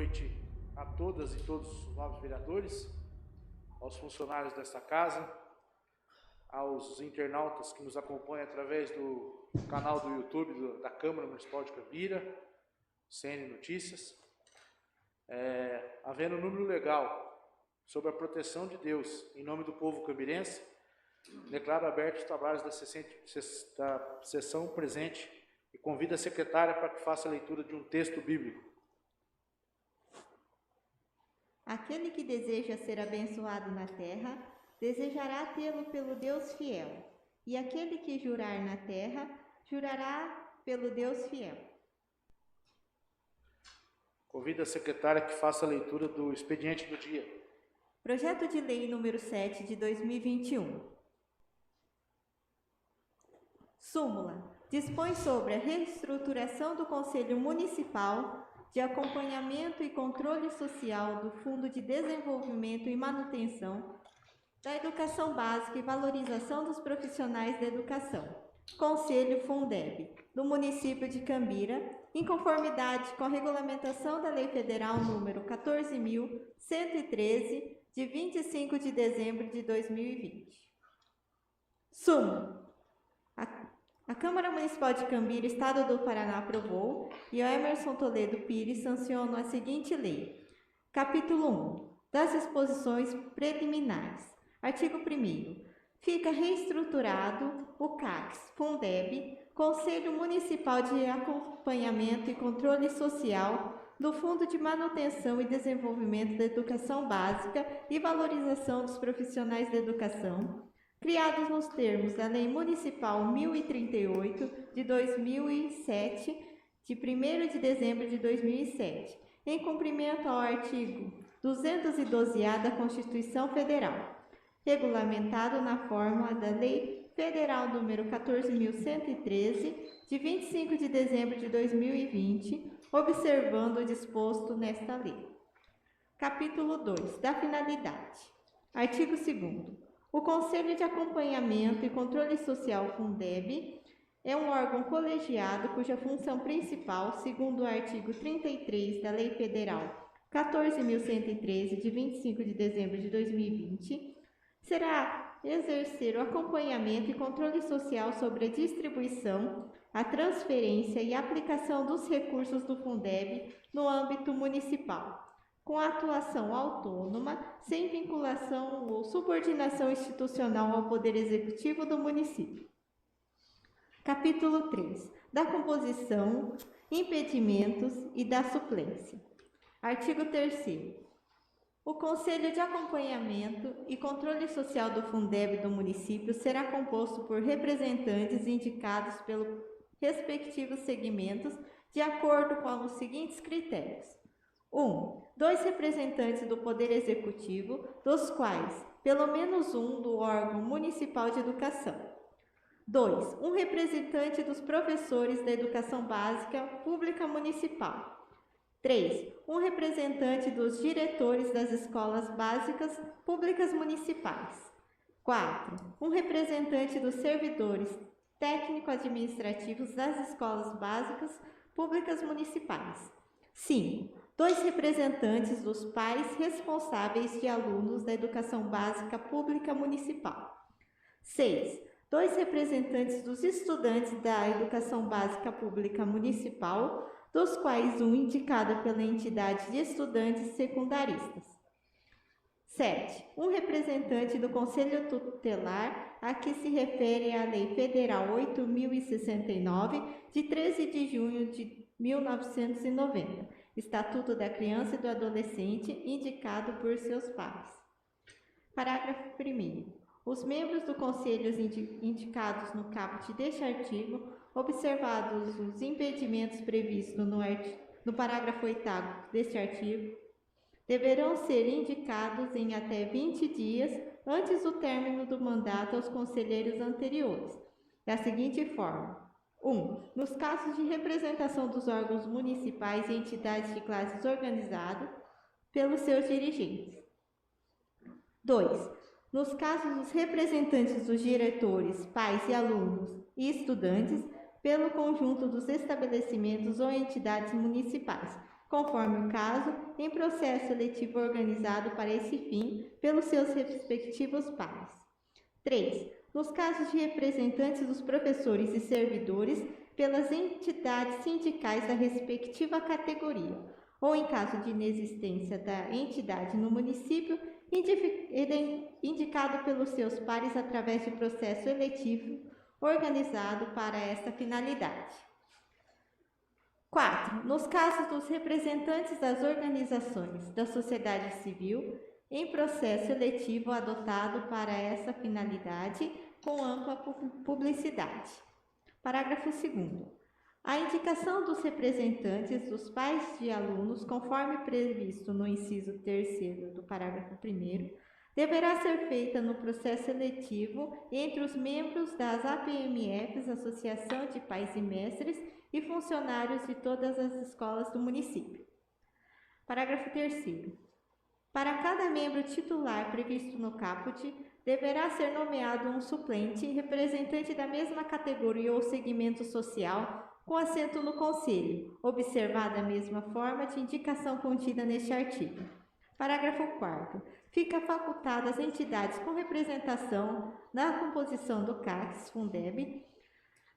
noite a todas e todos os novos vereadores, aos funcionários desta casa, aos internautas que nos acompanham através do canal do YouTube da Câmara Municipal de Cambira, CN Notícias. Havendo um número legal sobre a proteção de Deus em nome do povo cambirense, declaro abertos os trabalhos da sessão presente e convido a secretária para que faça a leitura de um texto bíblico. Aquele que deseja ser abençoado na terra, desejará tê-lo pelo Deus fiel. E aquele que jurar na terra, jurará pelo Deus fiel. Convido a secretária que faça a leitura do expediente do dia. Projeto de Lei número 7 de 2021. Súmula. Dispõe sobre a reestruturação do Conselho Municipal de Acompanhamento e Controle Social do Fundo de Desenvolvimento e Manutenção da Educação Básica e Valorização dos Profissionais da Educação, Conselho Fundeb, do município de Cambira, em conformidade com a regulamentação da Lei Federal número 14.113, de 25 de dezembro de 2020. Súmula. A Câmara Municipal de Cambira, Estado do Paraná, aprovou e o Emerson Toledo Pires sancionou a seguinte lei. Capítulo 1. Das disposições preliminares. Artigo 1º. Fica reestruturado o CACS Fundeb, Conselho Municipal de Acompanhamento e Controle Social do Fundo de Manutenção e Desenvolvimento da Educação Básica e Valorização dos Profissionais da Educação, criados nos termos da Lei Municipal 1038, de 2007, de 1º de dezembro de 2007, em cumprimento ao artigo 212-A da Constituição Federal, regulamentado na fórmula da Lei Federal número 14.113, de 25 de dezembro de 2020, observando o disposto nesta lei. Capítulo 2. Da finalidade. Artigo 2º. O Conselho de Acompanhamento e Controle Social Fundeb é um órgão colegiado cuja função principal, segundo o artigo 33 da Lei Federal 14.113, de 25 de dezembro de 2020, será exercer o acompanhamento e controle social sobre a distribuição, a transferência e a aplicação dos recursos do Fundeb no âmbito municipal, com atuação autônoma, sem vinculação ou subordinação institucional ao Poder Executivo do município. Capítulo 3. Da composição, impedimentos e da suplência. Artigo 3º. O Conselho de Acompanhamento e Controle Social do Fundeb do município será composto por representantes indicados pelos respectivos segmentos de acordo com os seguintes critérios. 1. 2 representantes do Poder Executivo, dos quais pelo menos um do órgão municipal de educação. 2. Um representante dos professores da educação básica pública municipal. 3. Um representante dos diretores das escolas básicas públicas municipais. 4. Um representante dos servidores técnico-administrativos das escolas básicas públicas municipais. 5. 2 representantes dos pais responsáveis de alunos da educação básica pública municipal. 6. 2 representantes dos estudantes da educação básica pública municipal, dos quais um indicado pela entidade de estudantes secundaristas. 7. Um representante do Conselho Tutelar a que se refere a Lei Federal 8.069, de 13 de junho de 1990. Estatuto da Criança e do Adolescente, indicado por seus pais. Parágrafo 1º. Os membros do Conselho indicados no caput deste artigo, observados os impedimentos previstos no parágrafo 8º deste artigo, deverão ser indicados em até 20 dias antes do término do mandato aos conselheiros anteriores, da seguinte forma. 1. Nos casos de representação dos órgãos municipais e entidades de classes organizadas pelos seus dirigentes. 2. Nos casos dos representantes dos diretores, pais e alunos e estudantes, pelo conjunto dos estabelecimentos ou entidades municipais, conforme o caso, em processo seletivo organizado para esse fim pelos seus respectivos pares. 3. Nos casos de representantes dos professores e servidores pelas entidades sindicais da respectiva categoria, ou em caso de inexistência da entidade no município, indicado pelos seus pares através de processo eletivo organizado para esta finalidade. 4. Nos casos dos representantes das organizações da sociedade civil, em processo eletivo adotado para essa finalidade com ampla publicidade. Parágrafo 2º. A indicação dos representantes dos pais de alunos, conforme previsto no inciso 3º do parágrafo 1º, deverá ser feita no processo seletivo entre os membros das APMFs, Associação de Pais e Mestres, e funcionários de todas as escolas do município. Parágrafo 3º. Para cada membro titular previsto no caput, deverá ser nomeado um suplente, representante da mesma categoria ou segmento social, com assento no Conselho, observada a mesma forma de indicação contida neste artigo. Parágrafo 4º. Fica facultado às entidades com representação na composição do CACS Fundeb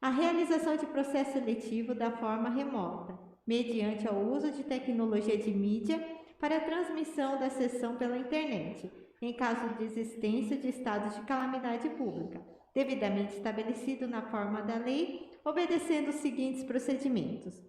a realização de processo seletivo da forma remota, mediante o uso de tecnologia de mídia para a transmissão da sessão pela internet, em caso de existência de estado de calamidade pública, devidamente estabelecido na forma da lei, obedecendo os seguintes procedimentos.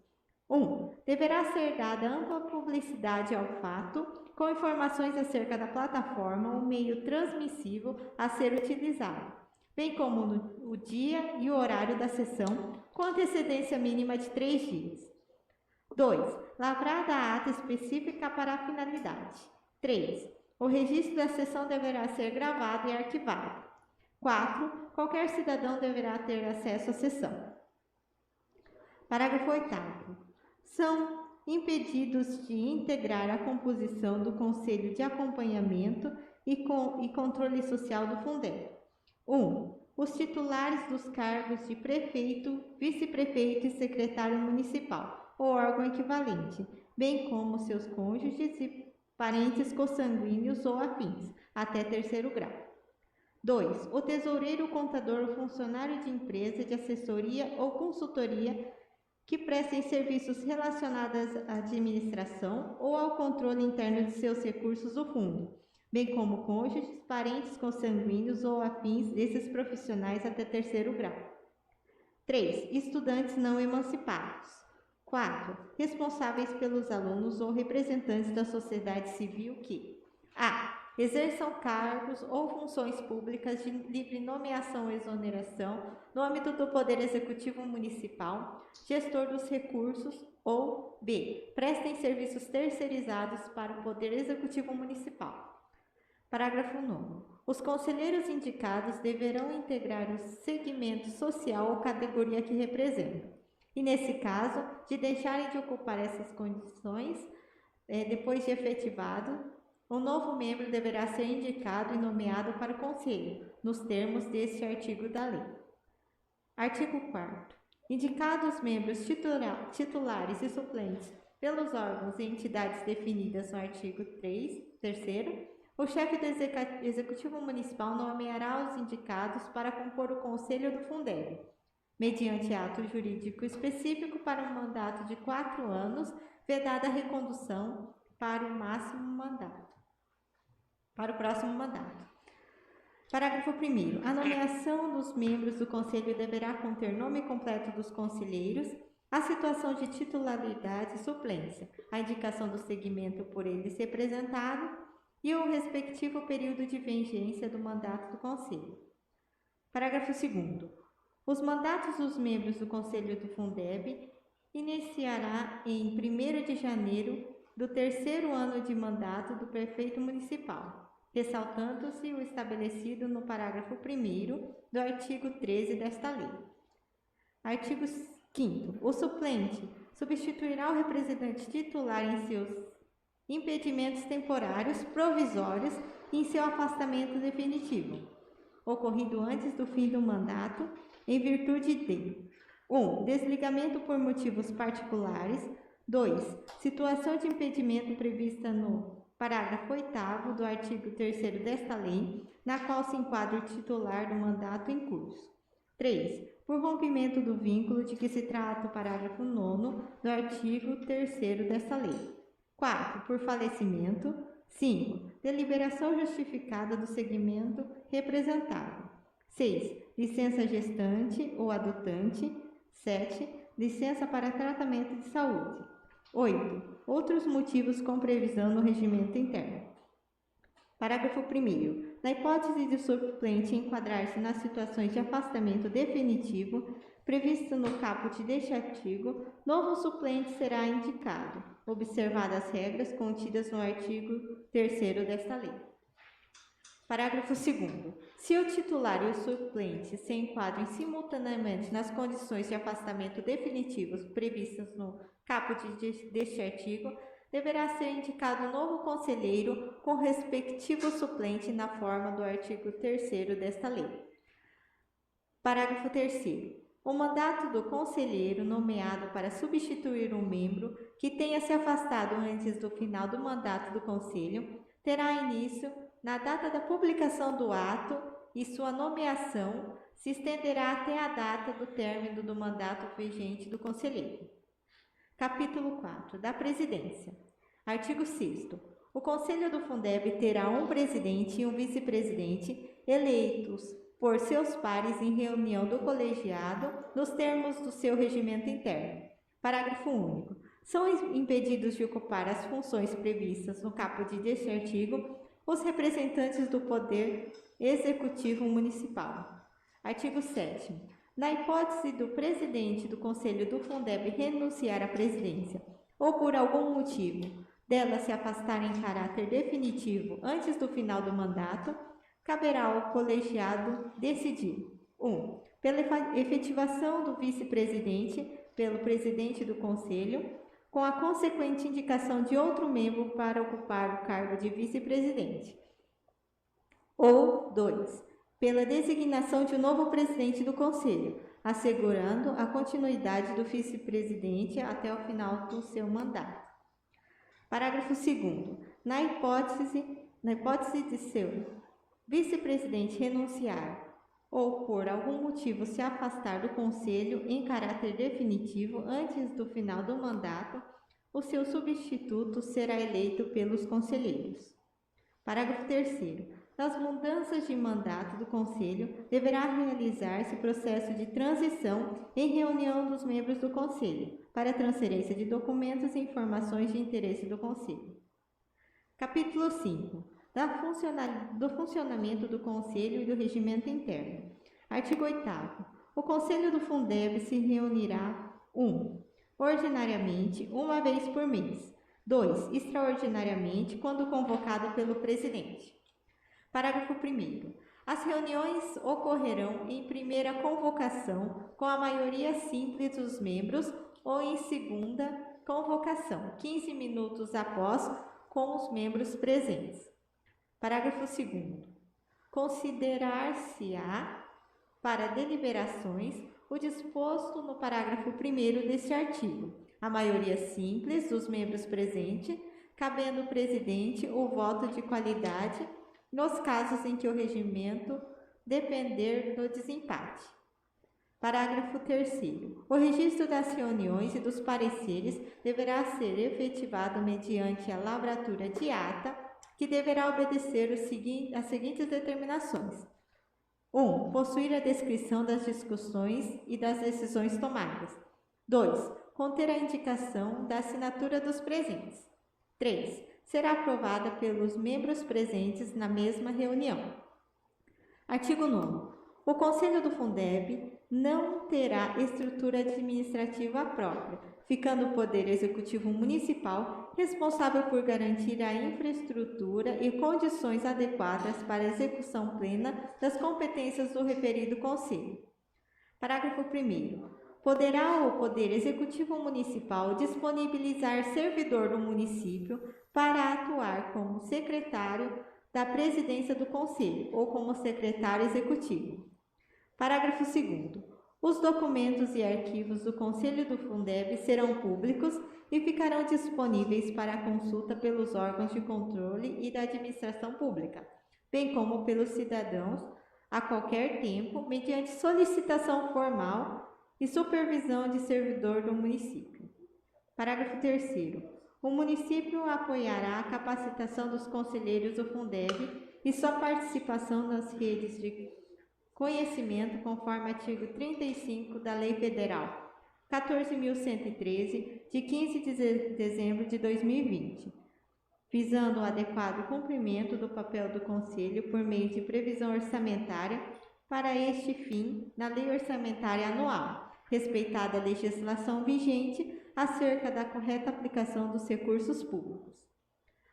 1. Deverá ser dada ampla publicidade ao fato, com informações acerca da plataforma ou meio transmissível a ser utilizado, bem como o dia e o horário da sessão, com antecedência mínima de 3 dias. 2. Lavrada a ata específica para a finalidade. 3. O registro da sessão deverá ser gravado e arquivado. 4. Qualquer cidadão deverá ter acesso à sessão. Parágrafo 8º. São impedidos de integrar a composição do Conselho de Acompanhamento e Controle Social do Fundeb. 1. Os titulares dos cargos de prefeito, vice-prefeito e secretário municipal, ou órgão equivalente, bem como seus cônjuges e parentes consanguíneos ou afins, até 3º grau. 2. O tesoureiro, o contador ou funcionário de empresa de assessoria ou consultoria que prestem serviços relacionados à administração ou ao controle interno de seus recursos do fundo, bem como cônjuges, parentes consanguíneos ou afins desses profissionais até 3º grau. 3. Estudantes não emancipados. 4. Responsáveis pelos alunos ou representantes da sociedade civil que a. Exerçam cargos ou funções públicas de livre nomeação ou exoneração no âmbito do Poder Executivo Municipal, gestor dos recursos, ou b. Prestem serviços terceirizados para o Poder Executivo Municipal. Parágrafo 9º. Os conselheiros indicados deverão integrar o segmento social ou categoria que representam. E, nesse caso, de deixarem de ocupar essas condições, depois de efetivado, o novo membro deverá ser indicado e nomeado para o Conselho, nos termos deste artigo da lei. Artigo 4º. Indicados membros titulares e suplentes pelos órgãos e entidades definidas no artigo 3º, o chefe do Executivo Municipal nomeará os indicados para compor o Conselho do Fundeb, mediante ato jurídico específico para um mandato de 4 anos, vedada a recondução para o próximo mandato. Parágrafo 1º. A nomeação dos membros do Conselho deverá conter nome completo dos conselheiros, a situação de titularidade e suplência, a indicação do segmento por eles representado e o respectivo período de vigência do mandato do Conselho. Parágrafo 2º. Os mandatos dos membros do Conselho do Fundeb iniciará em 1º de janeiro do 3º ano de mandato do prefeito municipal, ressaltando-se o estabelecido no parágrafo 1º do artigo 13 desta lei. Artigo 5º. O suplente substituirá o representante titular em seus impedimentos temporários, provisórios e em seu afastamento definitivo, ocorrido antes do fim do mandato, em virtude de 1. Desligamento por motivos particulares. 2. Situação de impedimento prevista no parágrafo 8º do artigo 3º desta lei, na qual se enquadra o titular do mandato em curso. 3. Por rompimento do vínculo de que se trata o parágrafo 9º do artigo 3º desta lei. 4. Por falecimento. 5. Deliberação justificada do segmento representado. 6. Licença gestante ou adotante. 7. Licença para tratamento de saúde. 8. Outros motivos com previsão no regimento interno. Parágrafo 1º. Na hipótese de suplente enquadrar-se nas situações de afastamento definitivo previsto no caput deste artigo, novo suplente será indicado, observadas as regras contidas no artigo 3º desta lei. Parágrafo 2º. Se o titular e o suplente se enquadrem simultaneamente nas condições de afastamento definitivos previstas no caput deste artigo, deverá ser indicado um novo conselheiro com respectivo suplente na forma do artigo 3º desta lei. Parágrafo 3º. O mandato do conselheiro nomeado para substituir um membro que tenha se afastado antes do final do mandato do conselho terá início na data da publicação do ato e sua nomeação se estenderá até a data do término do mandato vigente do conselheiro. Capítulo 4. Da Presidência. Artigo 6º. O Conselho do Fundeb terá um presidente e um vice-presidente eleitos por seus pares em reunião do colegiado nos termos do seu regimento interno. Parágrafo único. São impedidos de ocupar as funções previstas no caput deste artigo os representantes do Poder Executivo Municipal. Artigo 7º. Na hipótese do presidente do Conselho do Fundeb renunciar à presidência ou por algum motivo dela se afastar em caráter definitivo antes do final do mandato, caberá ao colegiado decidir: 1. Pela efetivação do vice-presidente pelo presidente do Conselho, com a consequente indicação de outro membro para ocupar o cargo de vice-presidente. Ou 2. Pela designação de um novo presidente do Conselho, assegurando a continuidade do vice-presidente até o final do seu mandato. Parágrafo 2º. Na hipótese de seu vice-presidente renunciar ou por algum motivo se afastar do Conselho em caráter definitivo antes do final do mandato, o seu substituto será eleito pelos conselheiros. Parágrafo 3º. Nas mudanças de mandato do Conselho, deverá realizar-se processo de transição em reunião dos membros do Conselho, para transferência de documentos e informações de interesse do Conselho. Capítulo 5. Do funcionamento do Conselho e do regimento interno. Artigo 8º. O Conselho do Fundeb se reunirá 1. Ordinariamente, uma vez por mês. 2. Extraordinariamente, quando convocado pelo presidente. Parágrafo 1º. As reuniões ocorrerão em primeira convocação com a maioria simples dos membros ou em segunda convocação, 15 minutos após, com os membros presentes. Parágrafo 2º. Considerar-se-á para deliberações o disposto no parágrafo 1º deste artigo, a maioria simples dos membros presentes, cabendo ao presidente o voto de qualidade nos casos em que o regimento depender do desempate. Parágrafo 3º. O registro das reuniões e dos pareceres deverá ser efetivado mediante a lavratura de ata, que deverá obedecer as seguintes determinações. 1. Possuir a descrição das discussões e das decisões tomadas. 2. Conter a indicação da assinatura dos presentes. 3. Será aprovada pelos membros presentes na mesma reunião. Artigo 9º. O Conselho do Fundeb não terá estrutura administrativa própria, ficando o Poder Executivo Municipal responsável por garantir a infraestrutura e condições adequadas para a execução plena das competências do referido Conselho. Parágrafo 1º. Poderá o Poder Executivo Municipal disponibilizar servidor do município para atuar como secretário da presidência do Conselho ou como secretário executivo. Parágrafo 2º. Os documentos e arquivos do Conselho do Fundeb serão públicos e ficarão disponíveis para consulta pelos órgãos de controle e da administração pública, bem como pelos cidadãos a qualquer tempo, mediante solicitação formal e supervisão de servidor do município. Parágrafo 3º. O município apoiará a capacitação dos conselheiros do Fundeb e sua participação nas redes de conhecimento conforme artigo 35 da Lei Federal 14.113, de 15 de dezembro de 2020, visando o adequado cumprimento do papel do Conselho por meio de previsão orçamentária para este fim na Lei Orçamentária Anual, respeitada a legislação vigente acerca da correta aplicação dos recursos públicos.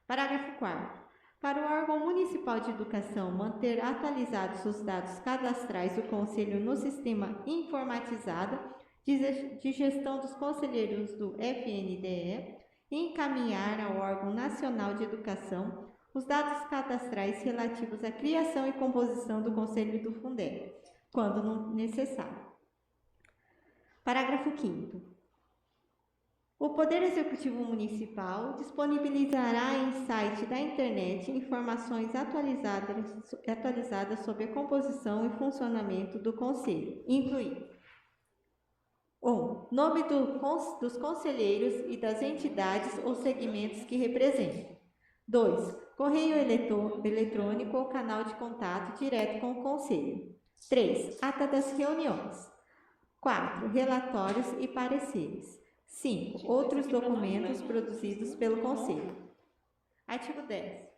Parágrafo 4º. Para o órgão municipal de educação manter atualizados os dados cadastrais do Conselho no sistema informatizado de gestão dos conselheiros do FNDE e encaminhar ao órgão nacional de educação os dados cadastrais relativos à criação e composição do Conselho do Fundeb, quando necessário. Parágrafo 5º. O Poder Executivo Municipal disponibilizará em site da internet informações atualizadas sobre a composição e funcionamento do Conselho, incluindo 1. Nome dos conselheiros e das entidades ou segmentos que representam. 2. Correio eletrônico ou canal de contato direto com o Conselho. 3. Ata das reuniões. 4. Relatórios e pareceres. 5. Outros documentos produzidos pelo Conselho. Artigo 10.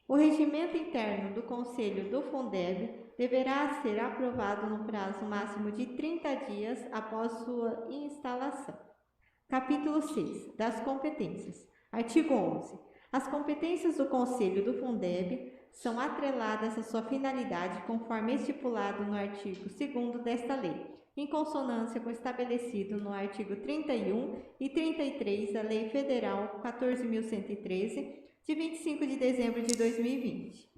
O regimento interno do Conselho do Fundeb deverá ser aprovado no prazo máximo de 30 dias após sua instalação. Capítulo 6. Das competências. Artigo 11. As competências do Conselho do Fundeb são atreladas à sua finalidade conforme estipulado no artigo 2º desta lei, em consonância com o estabelecido no artigo 31 e 33 da Lei Federal 14.113, de 25 de dezembro de 2020.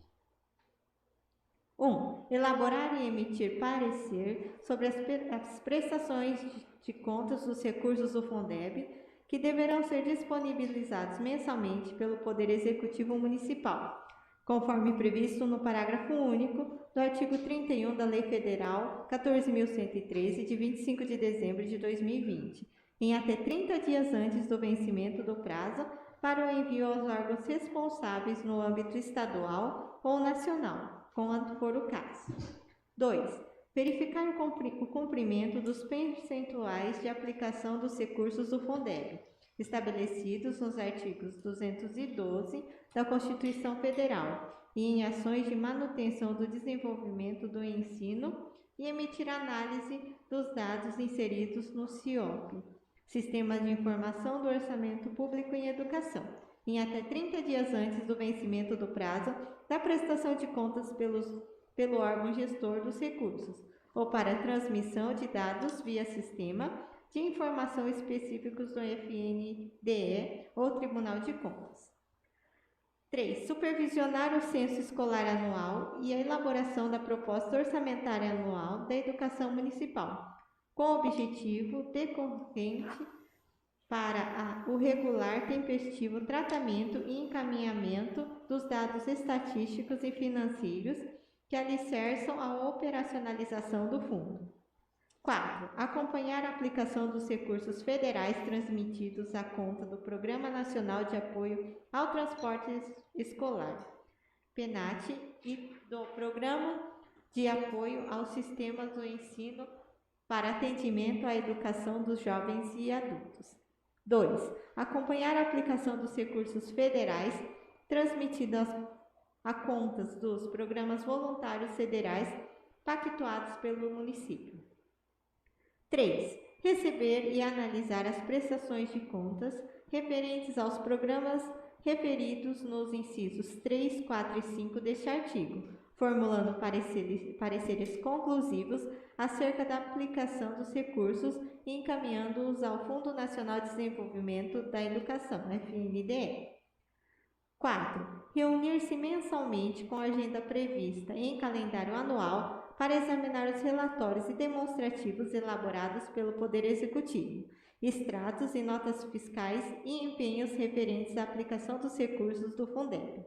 1. Elaborar e emitir parecer sobre as prestações de contas dos recursos do Fundeb, que deverão ser disponibilizados mensalmente pelo Poder Executivo Municipal, conforme previsto no parágrafo único do artigo 31 da Lei Federal 14.113, de 25 de dezembro de 2020, em até 30 dias antes do vencimento do prazo para o envio aos órgãos responsáveis no âmbito estadual ou nacional, quando for o caso. 2. Verificar o cumprimento dos percentuais de aplicação dos recursos do Fundeb, estabelecidos nos artigos 212 da Constituição Federal, e em ações de manutenção do desenvolvimento do ensino e emitir análise dos dados inseridos no CIOP, Sistema de Informação do Orçamento Público em Educação, em até 30 dias antes do vencimento do prazo da prestação de contas pelo órgão gestor dos recursos, ou para transmissão de dados via sistema de informação específicos do FNDE ou Tribunal de Contas. 3. Supervisionar o censo escolar anual e a elaboração da proposta orçamentária anual da educação municipal, com objetivo decorrente para o regular, tempestivo tratamento e encaminhamento dos dados estatísticos e financeiros que alicerçam a operacionalização do fundo. 4. Acompanhar a aplicação dos recursos federais transmitidos à conta do Programa Nacional de Apoio ao Transporte Escolar, PENAT, e do Programa de Apoio aos Sistemas do Ensino para Atendimento à Educação dos Jovens e Adultos. 2. Acompanhar a aplicação dos recursos federais transmitidos a contas dos programas voluntários federais pactuados pelo município. 3. Receber e analisar as prestações de contas referentes aos programas referidos nos incisos 3, 4 e 5 deste artigo, formulando pareceres conclusivos acerca da aplicação dos recursos e encaminhando-os ao Fundo Nacional de Desenvolvimento da Educação, FNDE. 4. Reunir-se mensalmente com a agenda prevista em calendário anual para examinar os relatórios e demonstrativos elaborados pelo Poder Executivo, extratos e notas fiscais e empenhos referentes à aplicação dos recursos do Fundeb,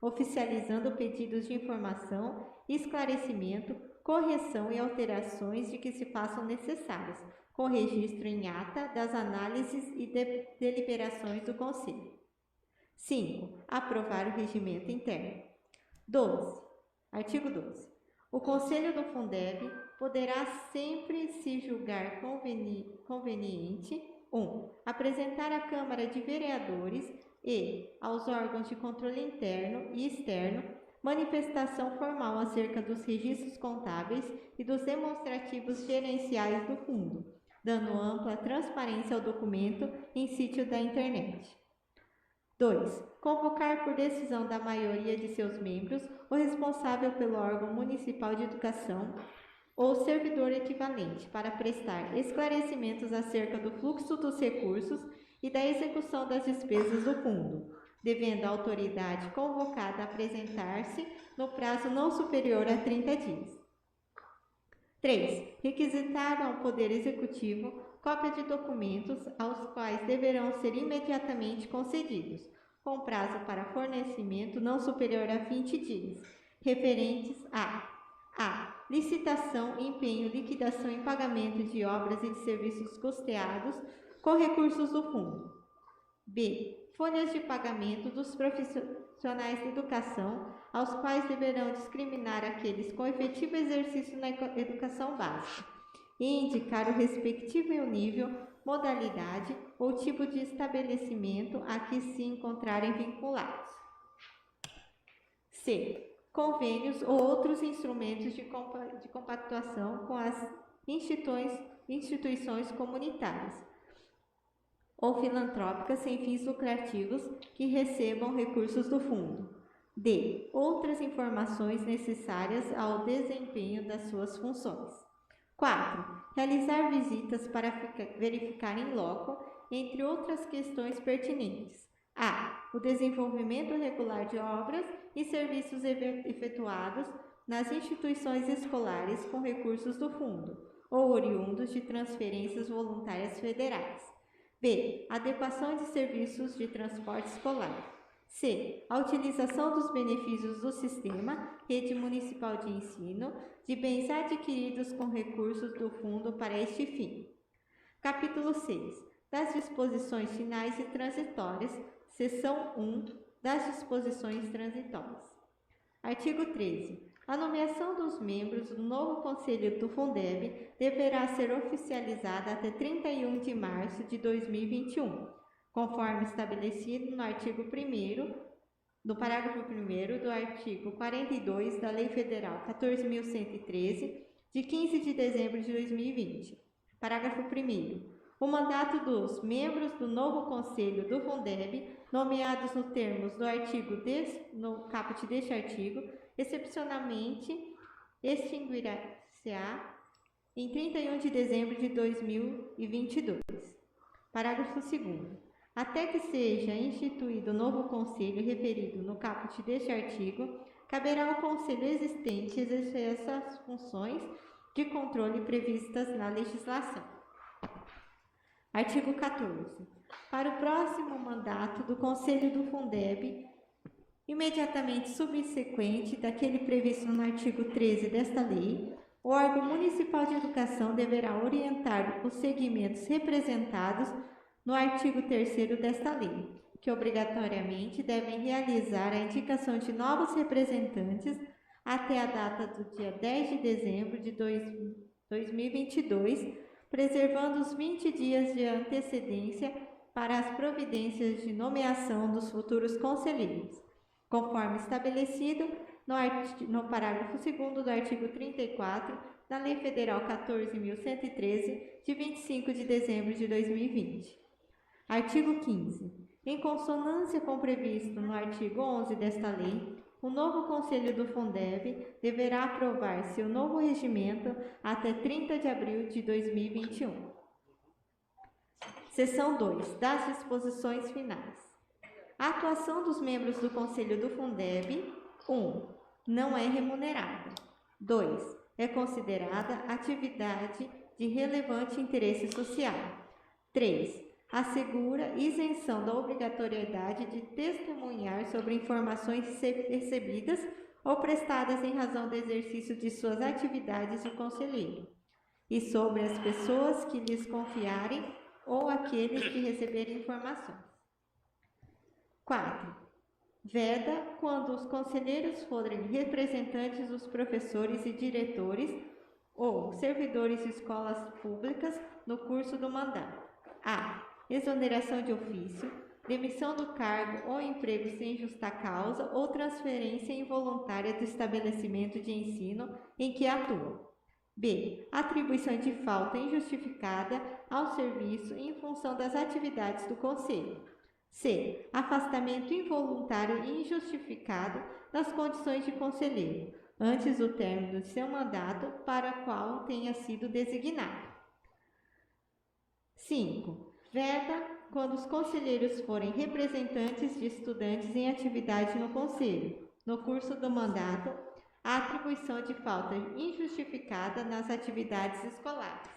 oficializando pedidos de informação, esclarecimento, correção e alterações de que se façam necessárias, com registro em ata das análises e deliberações do Conselho. 5. Aprovar o regimento interno. 12. Artigo 12. O Conselho do Fundeb poderá sempre se julgar conveniente 1. Apresentar à Câmara de Vereadores e aos órgãos de controle interno e externo manifestação formal acerca dos registros contábeis e dos demonstrativos gerenciais do Fundo, dando ampla transparência ao documento em sítio da internet. 2. Convocar por decisão da maioria de seus membros o responsável pelo órgão municipal de educação ou servidor equivalente para prestar esclarecimentos acerca do fluxo dos recursos e da execução das despesas do fundo, devendo a autoridade convocada apresentar-se no prazo não superior a 30 dias. 3. Requisitar ao Poder Executivo cópia de documentos aos quais deverão ser imediatamente concedidos, com prazo para fornecimento não superior a 20 dias, referentes a licitação, empenho, liquidação e pagamento de obras e de serviços custeados com recursos do fundo. B. Folhas de pagamento dos profissionais de educação, aos quais deverão discriminar aqueles com efetivo exercício na educação básica e indicar o respectivo nível, modalidade ou tipo de estabelecimento a que se encontrarem vinculados. C. Convênios ou outros instrumentos de compactuação com as instituições comunitárias ou filantrópicas sem fins lucrativos que recebam recursos do fundo. D. Outras informações necessárias ao desempenho das suas funções. 4. Realizar visitas para verificar em loco, entre outras questões pertinentes, o desenvolvimento regular de obras e serviços efetuados nas instituições escolares com recursos do fundo ou oriundos de transferências voluntárias federais. B. Adequação de serviços de transporte escolar. C. A utilização dos benefícios do sistema, rede municipal de ensino, de bens adquiridos com recursos do fundo para este fim. Capítulo 6. Das disposições finais e transitórias, seção 1 das disposições transitórias. Artigo 13. A nomeação dos membros do novo Conselho do Fundeb deverá ser oficializada até 31 de março de 2021, conforme estabelecido no artigo 1º, no parágrafo 1º do artigo 42 da Lei Federal 14.113, de 15 de dezembro de 2020. Parágrafo 1º. O mandato dos membros do novo Conselho do Fundeb, nomeados nos termos do artigo no caput deste artigo, excepcionalmente extinguirá-se-á em 31 de dezembro de 2022. Parágrafo 2º. Até que seja instituído o novo conselho referido no caput deste artigo, caberá ao conselho existente exercer essas funções de controle previstas na legislação. Artigo 14. Para o próximo mandato do Conselho do Fundeb, imediatamente subsequente daquele previsto no artigo 13 desta lei, o órgão municipal de educação deverá orientar os segmentos representados no artigo 3º desta lei, que obrigatoriamente devem realizar a indicação de novos representantes até a data do dia 10 de dezembro de 2022, preservando os 20 dias de antecedência para as providências de nomeação dos futuros conselheiros, conforme estabelecido no parágrafo 2º do artigo 34 da Lei Federal 14.113, de 25 de dezembro de 2020. Artigo 15. Em consonância com o previsto no artigo 11 desta lei, o novo Conselho do Fundeb deverá aprovar seu novo regimento até 30 de abril de 2021. Seção 2. Das disposições finais. A atuação dos membros do Conselho do Fundeb: 1. Não é remunerada. 2. é considerada atividade de relevante interesse social. 3. Assegura isenção da obrigatoriedade de testemunhar sobre informações recebidas ou prestadas em razão do exercício de suas atividades de conselheiro, e sobre as pessoas que lhes confiarem ou aqueles que receberem informações. 4. Veda quando os conselheiros forem representantes dos professores e diretores ou servidores de escolas públicas no curso do mandato. A. Exoneração de ofício, demissão do cargo ou emprego sem justa causa ou transferência involuntária do estabelecimento de ensino em que atuam. B. Atribuição de falta injustificada ao serviço em função das atividades do Conselho. C. Afastamento involuntário e injustificado das condições de conselheiro, antes do término de seu mandato para o qual tenha sido designado. 5. Veda quando os conselheiros forem representantes de estudantes em atividade no Conselho, no curso do mandato, a atribuição de falta injustificada nas atividades escolares.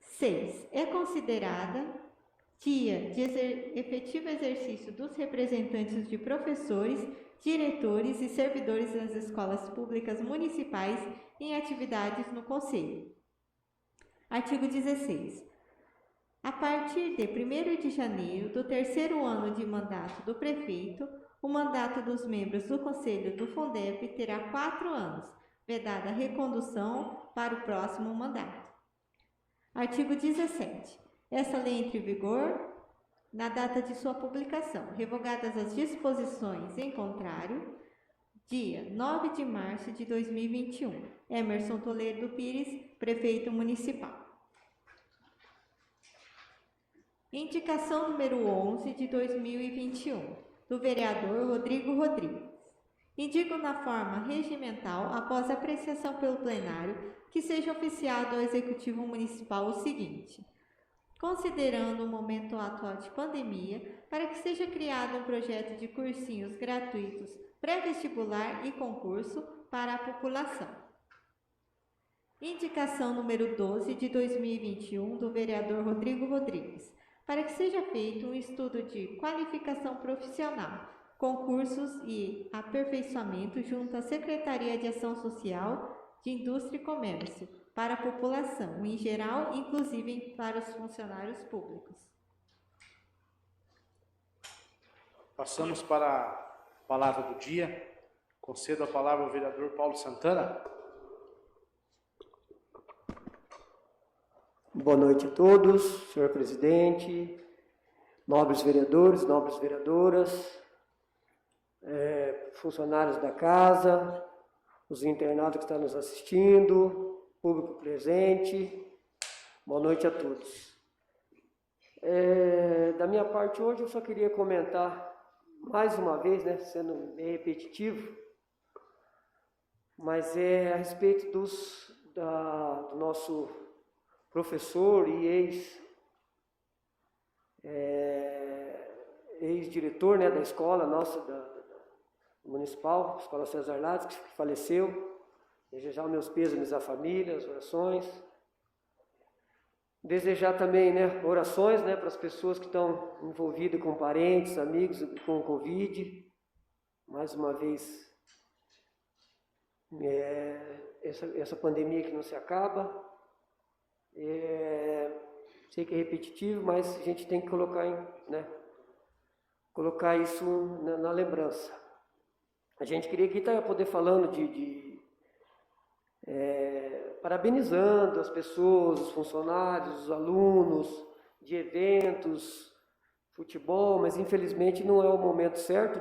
6. É considerada dia de efetivo exercício dos representantes de professores, diretores e servidores das escolas públicas municipais em atividades no Conselho. Artigo 16. A partir de 1º de janeiro do terceiro ano de mandato do prefeito, o mandato dos membros do Conselho do Fundeb terá 4 anos, vedada a recondução para o próximo mandato. Artigo 17. Essa lei entra em vigor na data de sua publicação, revogadas as disposições em contrário, dia 9 de março de 2021. Emerson Toledo Pires, prefeito municipal. Indicação número 11 de 2021, do vereador Rodrigo Rodrigues. Indico na forma regimental, após apreciação pelo plenário, que seja oficiado ao Executivo Municipal o seguinte: considerando o momento atual de pandemia, para que seja criado um projeto de cursinhos gratuitos pré-vestibular e concurso para a população. Indicação número 12 de 2021, do vereador Rodrigo Rodrigues, para que seja feito um estudo de qualificação profissional, concursos e aperfeiçoamento junto à Secretaria de Ação Social, de Indústria e Comércio, para a população em geral, inclusive para os funcionários públicos. Passamos para a palavra do dia. Concedo a palavra ao vereador Paulo Santana. Boa noite a todos, senhor presidente, nobres vereadores, nobres vereadoras, funcionários da casa, os internautas que estão nos assistindo, público presente, boa noite a todos. Da minha parte hoje eu só queria comentar mais uma vez, sendo meio repetitivo, mas é a respeito do nosso professor e ex-diretor da escola nossa, da municipal, Escola César Lattes, que faleceu. Desejar meus pêsames à família, as orações. Desejar também orações para as pessoas que estão envolvidas com parentes, amigos com o Covid. Mais uma vez, essa pandemia que não se acaba. Sei que é repetitivo, mas a gente tem que colocar isso na lembrança. A gente queria aqui poder falando parabenizando as pessoas, os funcionários, os alunos, de eventos, futebol, mas infelizmente não é o momento certo,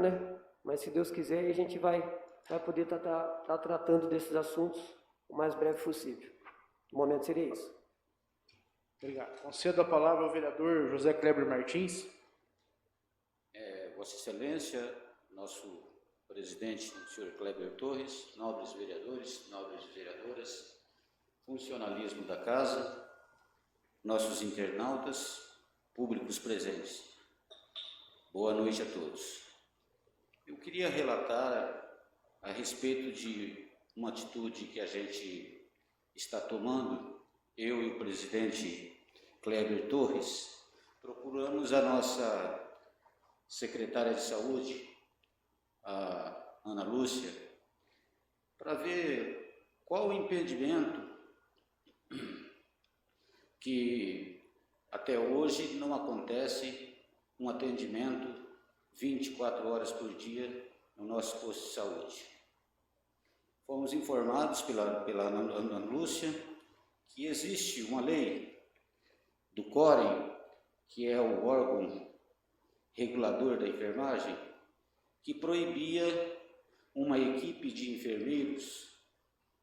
Mas se Deus quiser, a gente vai poder estar tratando desses assuntos o mais breve possível. O momento seria isso. Obrigado. Concedo a palavra ao vereador José Kleber Martins. Vossa Excelência, nosso presidente, o senhor Kleber Torres, nobres vereadores, nobres vereadoras, funcionalismo da casa, nossos internautas, públicos presentes. Boa noite a todos. Eu queria relatar a respeito de uma atitude que a gente está tomando, eu e o presidente Kleber Torres, procuramos a nossa secretária de saúde, a Ana Lúcia, para ver qual o impedimento que até hoje não acontece um atendimento 24 horas por dia no nosso posto de saúde. Fomos informados pela Ana Lúcia que existe uma lei do COREN, que é o órgão regulador da enfermagem, que proibia uma equipe de enfermeiros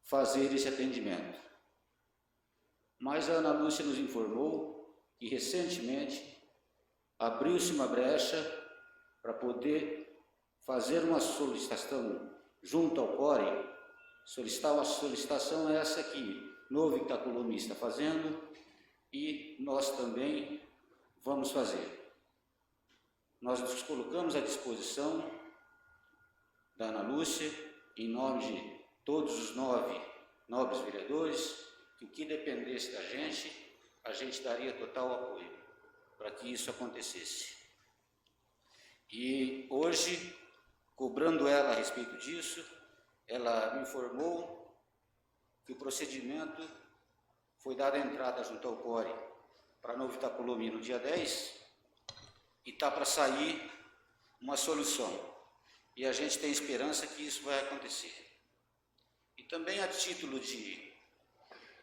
fazer esse atendimento. Mas a Ana Lúcia nos informou que recentemente abriu-se uma brecha para poder fazer uma solicitação junto ao COREN. A solicitação é essa que Novo Itacolomi está fazendo e nós também vamos fazer. Nós nos colocamos à disposição da Ana Lúcia, em nome de todos os 9 nobres vereadores, que o que dependesse da a gente daria total apoio para que isso acontecesse. E hoje, cobrando ela a respeito disso, ela me informou que o procedimento foi dada a entrada junto ao CORE para Novo Itacolomi no dia 10 e está para sair uma solução. E a gente tem esperança que isso vai acontecer. E também a título de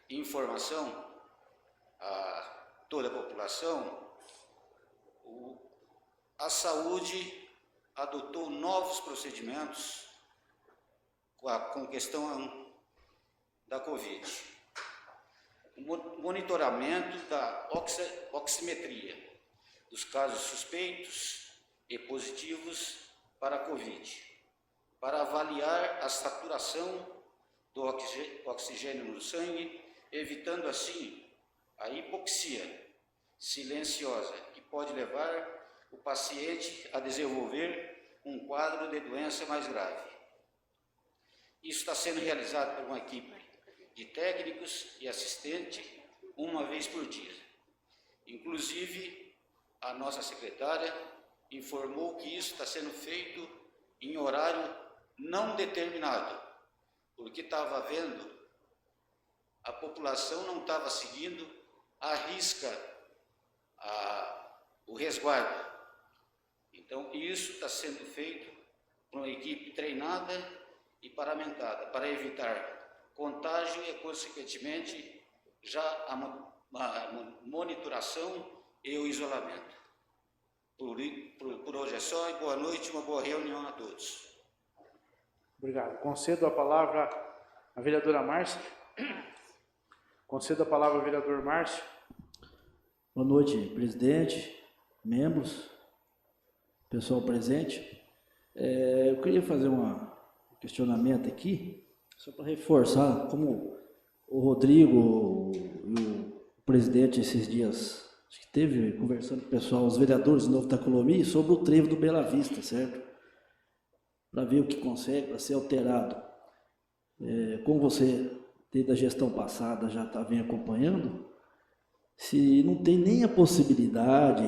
informação a toda a população, a saúde adotou novos procedimentos com questão da Covid. O monitoramento da oximetria dos casos suspeitos e positivos para a Covid, para avaliar a saturação do oxigênio no sangue, evitando assim a hipoxia silenciosa, que pode levar o paciente a desenvolver um quadro de doença mais grave. Isso está sendo realizado por uma equipe de técnicos e assistentes uma vez por dia. Inclusive, a nossa secretária informou que isso está sendo feito em horário não determinado, porque estava vendo, a população não estava seguindo à risca o resguardo. Então, isso está sendo feito por uma equipe treinada e paramentada para evitar contágio e, consequentemente, já a monitoração e o isolamento. Por hoje é só, e boa noite, uma boa reunião a todos. Obrigado. Concedo a palavra à vereadora Márcia. Concedo a palavra ao vereador Márcio. Boa noite, presidente, membros, pessoal presente. Eu queria fazer um questionamento aqui, só para reforçar, como o Rodrigo e o presidente esses dias, acho que esteve conversando com o pessoal, os vereadores do Novo Itacolomi, sobre o trevo do Bela Vista, certo? Para ver o que consegue, para ser alterado. Como você, desde a gestão passada, já vem acompanhando, se não tem nem a possibilidade,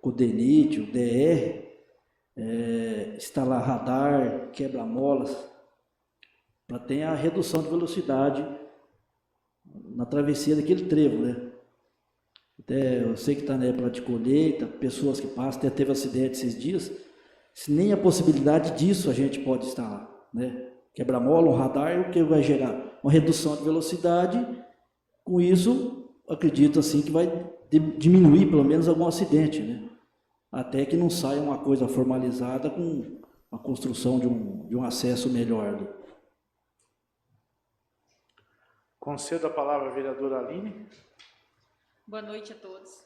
com o DENIT, o DR, instalar radar, quebra-molas, para ter a redução de velocidade na travessia daquele trevo, né? Até eu sei que está na época de colheita, pessoas que passam, até teve acidente esses dias, se nem a possibilidade disso a gente pode instalar, né? Quebra-mola, um radar, o que vai gerar? Uma redução de velocidade, com isso, acredito assim que vai diminuir pelo menos algum acidente, né? Até que não saia uma coisa formalizada com a construção de um acesso melhor. Né? Concedo a palavra à vereadora Aline. Boa noite a todos.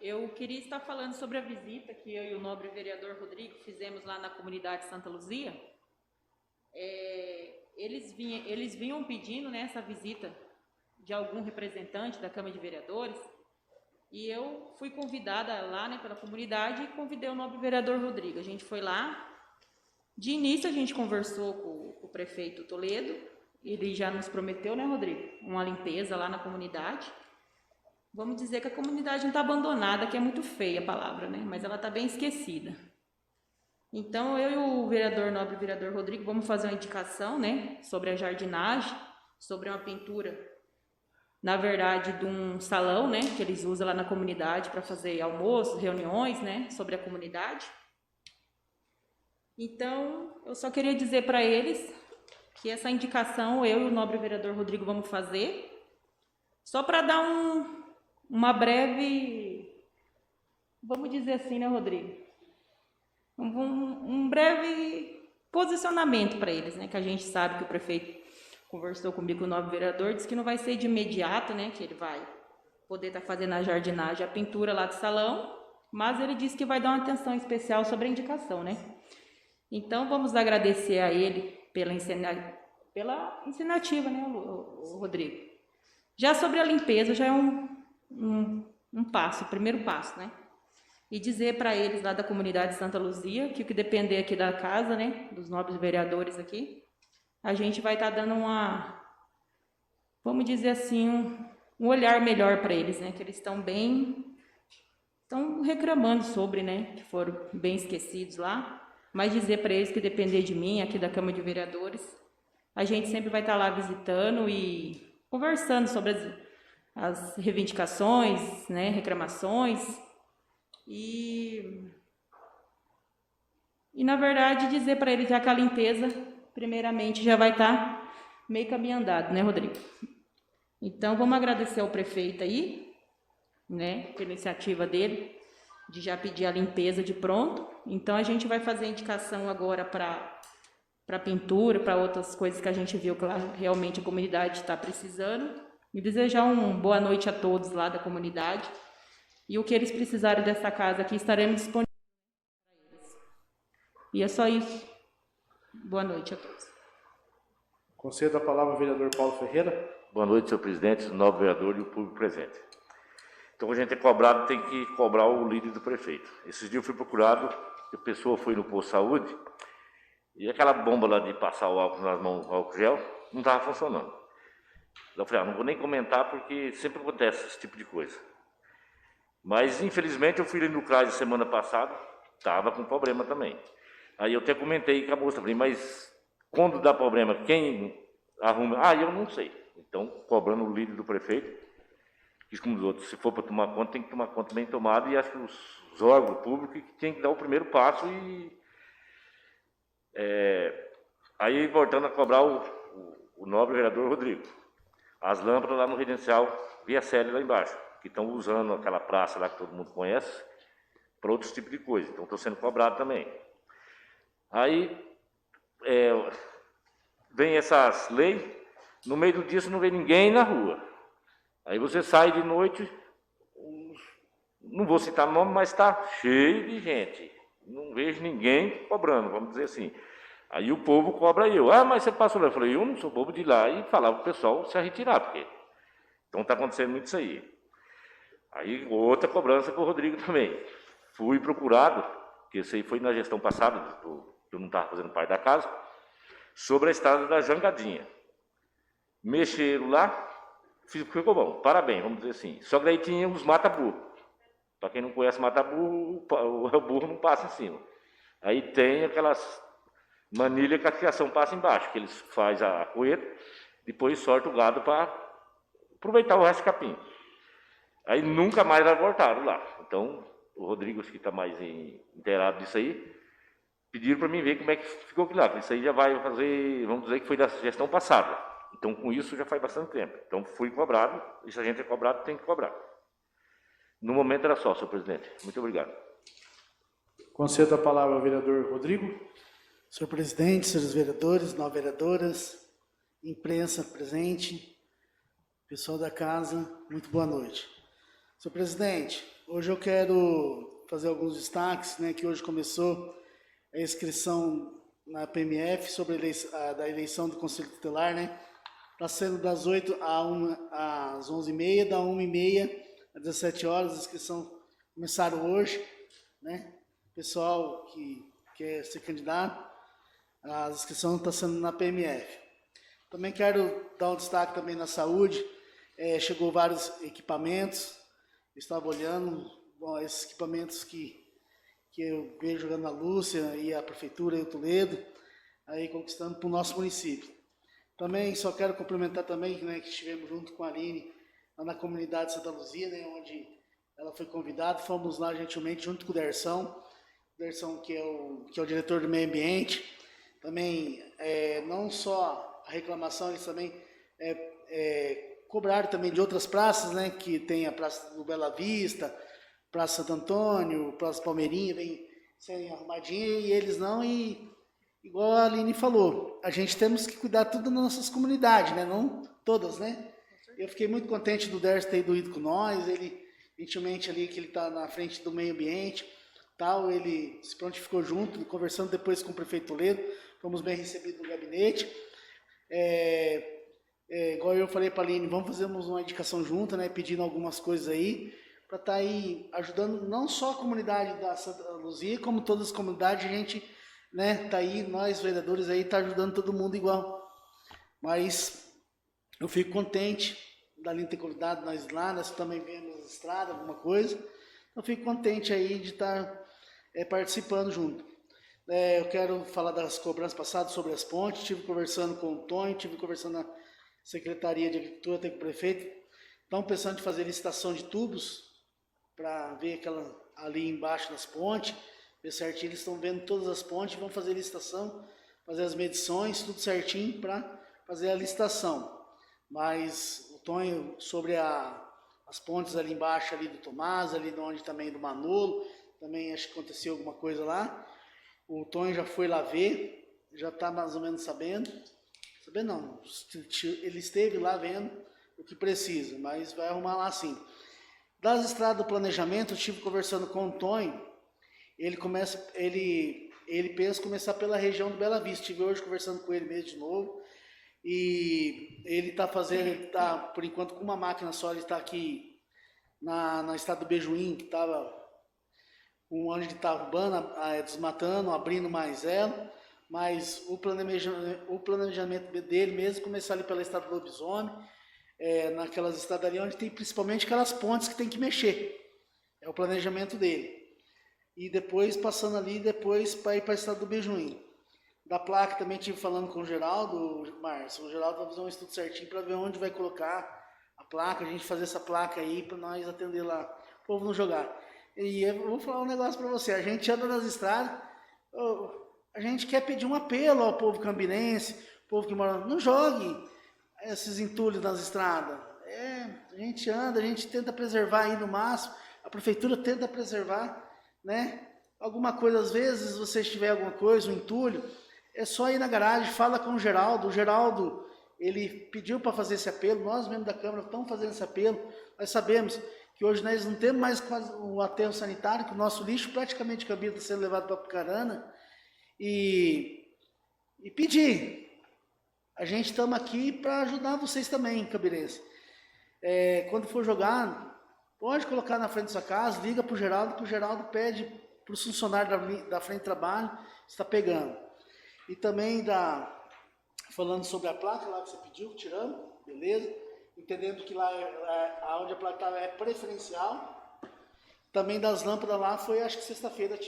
Eu queria estar falando sobre a visita que eu e o nobre vereador Rodrigo fizemos lá na comunidade Santa Luzia. Eles vinham pedindo, né, essa visita de algum representante da Câmara de Vereadores, e eu fui convidada lá, né, pela comunidade, e convidei o nobre vereador Rodrigo. A gente foi lá De início, a gente conversou com o prefeito Toledo, ele já nos prometeu, né, Rodrigo, uma limpeza lá na comunidade. Vamos dizer que a comunidade não está abandonada, que é muito feia a palavra, né, mas ela está bem esquecida. Então, eu e o nobre vereador Rodrigo, vamos fazer uma indicação, né, sobre a jardinagem, sobre uma pintura, na verdade, de um salão, né, que eles usam lá na comunidade para fazer almoços, reuniões, né, sobre a comunidade. Então, eu só queria dizer para eles que essa indicação eu e o nobre vereador Rodrigo vamos fazer, só para dar uma breve, vamos dizer assim, né, Rodrigo? Um breve posicionamento para eles, né? Que a gente sabe que o prefeito conversou comigo, o nobre vereador, disse que não vai ser de imediato, né? Que ele vai poder estar fazendo a jardinagem, a pintura lá do salão, mas ele disse que vai dar uma atenção especial sobre a indicação, né? Então, vamos agradecer a ele pela iniciativa, né, o Rodrigo? Já sobre a limpeza, já é um passo, o primeiro passo, né? E dizer para eles lá da comunidade Santa Luzia que o que depender aqui da casa, né, dos nobres vereadores aqui, a gente vai estar dando vamos dizer assim, um olhar melhor para eles, né? Que eles estão reclamando sobre, né? Que foram bem esquecidos lá. Mas dizer para eles que depender de mim, aqui da Câmara de Vereadores, a gente sempre vai estar lá visitando e conversando sobre as reivindicações, né? Reclamações. E na verdade, dizer para eles já que a limpeza, primeiramente, já vai estar meio caminho andado, né, Rodrigo? Então, vamos agradecer ao prefeito aí, né, pela iniciativa dele, de já pedir a limpeza de pronto. Então, a gente vai fazer a indicação agora para pintura, para outras coisas que a gente viu que lá realmente a comunidade está precisando. E desejar uma boa noite a todos lá da comunidade. E o que eles precisarem dessa casa aqui, estaremos disponíveis para eles. E é só isso. Boa noite a todos. Concedo a palavra ao vereador Paulo Ferreira. Boa noite, senhor presidente, novo vereador e o público presente. Então, a gente é cobrado, tem que cobrar o líder do prefeito. Esses dias eu fui procurado, a pessoa foi no posto de saúde, e aquela bomba lá de passar o álcool nas mãos, o álcool gel, não estava funcionando. Eu falei, não vou nem comentar, porque sempre acontece esse tipo de coisa. Mas, infelizmente, eu fui ali no CRAS semana passada, estava com problema também. Aí eu até comentei com a moça, falei, mas quando dá problema, quem arruma? Eu não sei. Então, cobrando o líder do prefeito, que como os outros, se for para tomar conta, tem que tomar conta bem tomada, e acho que os órgãos públicos têm que dar o primeiro passo aí, voltando a cobrar o nobre vereador Rodrigo. As lâmpadas lá no Residencial Via Célia, lá embaixo, que estão usando aquela praça lá que todo mundo conhece, para outros tipos de coisa. Então, estou sendo cobrado também. Aí, vem essas leis, no meio do dia você não vê ninguém na rua. Aí você sai de noite, não vou citar nome, mas está cheio de gente. Não vejo ninguém cobrando, vamos dizer assim. Aí o povo cobra eu. Mas você passou lá. Eu falei, eu não sou bobo de ir lá e falar para o pessoal se retirar, porque... Então está acontecendo muito isso aí. Aí outra cobrança com o Rodrigo também. Fui procurado, que isso aí foi na gestão passada, eu não estava fazendo parte da casa, sobre a estrada da Jangadinha. Mexeram lá, ficou bom, parabéns, vamos dizer assim. Só que daí tinha os mata-burro. Para quem não conhece mata-burro, o burro não passa em cima. Aí tem aquelas manilhas que a criação passa embaixo, que eles fazem a coeta, depois sortam o gado para aproveitar o resto do capim. Aí nunca mais voltaram lá. Então, o Rodrigo, que está mais inteirado disso aí, pediram para mim ver como é que ficou aquilo lá. Isso aí já vai fazer, vamos dizer que foi da gestão passada. Então, com isso, já faz bastante tempo. Então, fui cobrado, e se a gente é cobrado, tem que cobrar. No momento era só, senhor presidente. Muito obrigado. Concedo a palavra ao vereador Rodrigo. Senhor presidente, senhores vereadores, nove vereadoras, imprensa presente, pessoal da casa, muito boa noite. Senhor presidente, hoje eu quero fazer alguns destaques, né, que hoje começou a inscrição na PMF sobre a eleição do Conselho Tutelar, né? Está sendo das 8 às 11h30, da 1h30 às 17 horas, as inscrições começaram hoje, né? Pessoal que quer ser candidato. As inscrições estão sendo na PMF. Também quero dar um destaque também na saúde. Chegou vários equipamentos. Eu estava olhando esses equipamentos que eu vejo jogando a Lúcia e a Prefeitura e o Toledo, aí conquistando para o nosso município. Também só quero complementar também, né, que estivemos junto com a Aline lá na comunidade de Santa Luzia, né, onde ela foi convidada, fomos lá gentilmente junto com o Derção, que é o diretor do meio ambiente. Também não só a reclamação, eles também cobraram também de outras praças, né, que tem a Praça do Bela Vista, Praça Santo Antônio, Praça Palmeirinha, vem sem arrumadinha, e eles não, e igual a Aline falou, a gente temos que cuidar tudo das nossas comunidades, né, não todas, né. Eu fiquei muito contente do Dercio ter ido com nós, ele, gentilmente ali, que ele está na frente do meio ambiente, tal, ele se prontificou junto, conversando depois com o prefeito Toledo, fomos bem recebidos no gabinete. Igual eu falei para a Aline, vamos fazer uma indicação junta, né, pedindo algumas coisas aí, para estar aí ajudando não só a comunidade da Santa Luzia, como todas as comunidades, a gente, né, tá aí, nós vereadores aí, tá ajudando todo mundo igual. Mas eu fico contente da Aline ter convidado nós lá, nós também vemos na estrada, alguma coisa. Eu fico contente aí de estar participando junto. Eu quero falar das cobranças passadas sobre as pontes, estive conversando com o Tonho, estive conversando na Secretaria de Agricultura, até com o prefeito. Estão pensando em fazer licitação de tubos, para ver aquela ali embaixo das pontes, ver certinho, eles estão vendo todas as pontes, vão fazer licitação, fazer as medições, tudo certinho para fazer a licitação. Mas o Tonho, sobre as pontes ali embaixo, ali do Tomás, ali onde também do Manolo, também acho que aconteceu alguma coisa lá, o Tonho já foi lá ver, já está mais ou menos sabendo não, ele esteve lá vendo o que precisa, mas vai arrumar lá sim. Das estradas do planejamento, eu estive conversando com o Tonho, ele pensa começar pela região do Bela Vista, estive hoje conversando com ele mesmo de novo, e ele está por enquanto com uma máquina só, ele está aqui na estrada do Bejuim, que estava, onde ele está roubando, desmatando, abrindo mais ela, mas o planejamento dele mesmo começar ali pela estrada do Lobisomem, naquelas estradas ali onde tem principalmente aquelas pontes que tem que mexer. É o planejamento dele. E depois, passando ali, depois para ir para a estrada do Bejuim. Da placa também estive falando com o Geraldo, Márcio. O Geraldo vai fazer um estudo certinho para ver onde vai colocar a placa, a gente fazer essa placa aí para nós atender lá, o povo não jogar. E eu vou falar um negócio para você, a gente anda nas estradas, a gente quer pedir um apelo ao povo cambinense, povo que mora, não jogue esses entulhos nas estradas. A gente anda, a gente tenta preservar aí no máximo, a prefeitura tenta preservar, né? Alguma coisa, às vezes, se você tiver alguma coisa, um entulho, é só ir na garagem, fala com o Geraldo, ele pediu para fazer esse apelo, nós mesmo da Câmara estamos fazendo esse apelo, nós sabemos que hoje nós não temos mais o aterro sanitário, que o nosso lixo praticamente está sendo levado para Apucarana, e pedir. A gente estamos aqui para ajudar vocês também, cabirense. Quando for jogar, pode colocar na frente da sua casa, liga para o Geraldo, que o Geraldo pede para os funcionários da frente de trabalho, está pegando. E também falando sobre a placa lá que você pediu, tiramos, beleza? Entendendo que lá onde a placa é preferencial. Também das lâmpadas lá foi, acho que sexta-feira,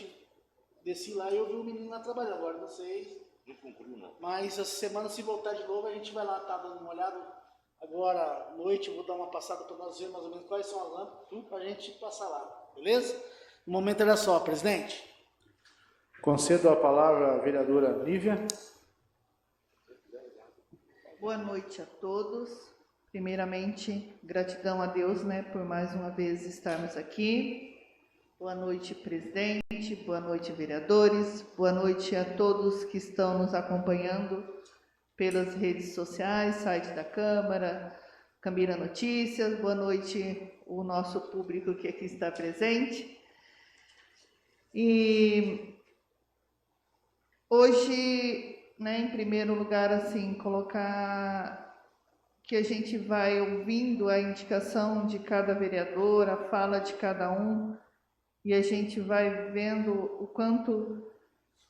desci lá e eu vi o menino lá trabalhando. Agora não sei. Não cumpriu, não. Mas essa semana, se voltar de novo, a gente vai lá, tá dando uma olhada. Agora, à noite, eu vou dar uma passada para nós ver mais ou menos quais são as lâmpadas, tudo para a gente passar lá, beleza? No momento era só, presidente. Concedo a palavra à vereadora Nívia. Boa noite a todos. Primeiramente, gratidão a Deus, né, por mais uma vez estarmos aqui. Boa noite, presidente. Boa noite, vereadores. Boa noite a todos que estão nos acompanhando pelas redes sociais, site da Câmara, Cambira Notícias. Boa noite o nosso público que aqui está presente. E hoje, né, em primeiro lugar, assim, colocar que a gente vai ouvindo a indicação de cada vereador, a fala de cada um, e a gente vai vendo o quanto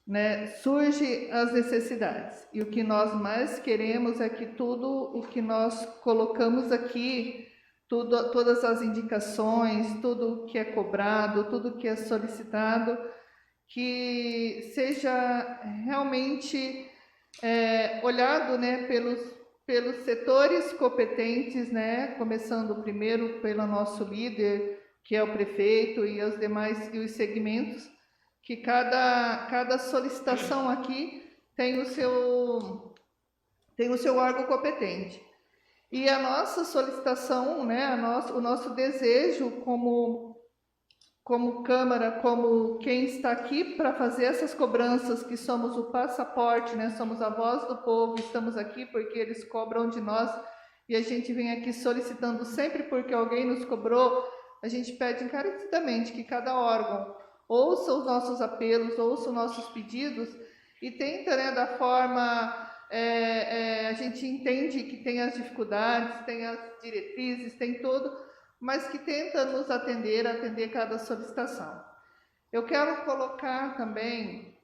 né, surgem as necessidades. E o que nós mais queremos é que tudo o que nós colocamos aqui, todas as indicações, tudo o que é cobrado, tudo o que é solicitado, que seja realmente olhado, né, pelos setores competentes, né, começando primeiro pelo nosso líder, que é o prefeito, e os demais e os segmentos, que cada solicitação aqui tem o seu órgão competente. E a nossa solicitação, né, o nosso desejo como Câmara, como quem está aqui para fazer essas cobranças, que somos o passaporte, né, somos a voz do povo, estamos aqui porque eles cobram de nós, e a gente vem aqui solicitando sempre porque alguém nos cobrou, a gente pede encarecidamente que cada órgão ouça os nossos apelos, ouça os nossos pedidos e tenta, né, da forma... a gente entende que tem as dificuldades, tem as diretrizes, tem tudo, mas que tenta nos atender cada solicitação. Eu quero colocar também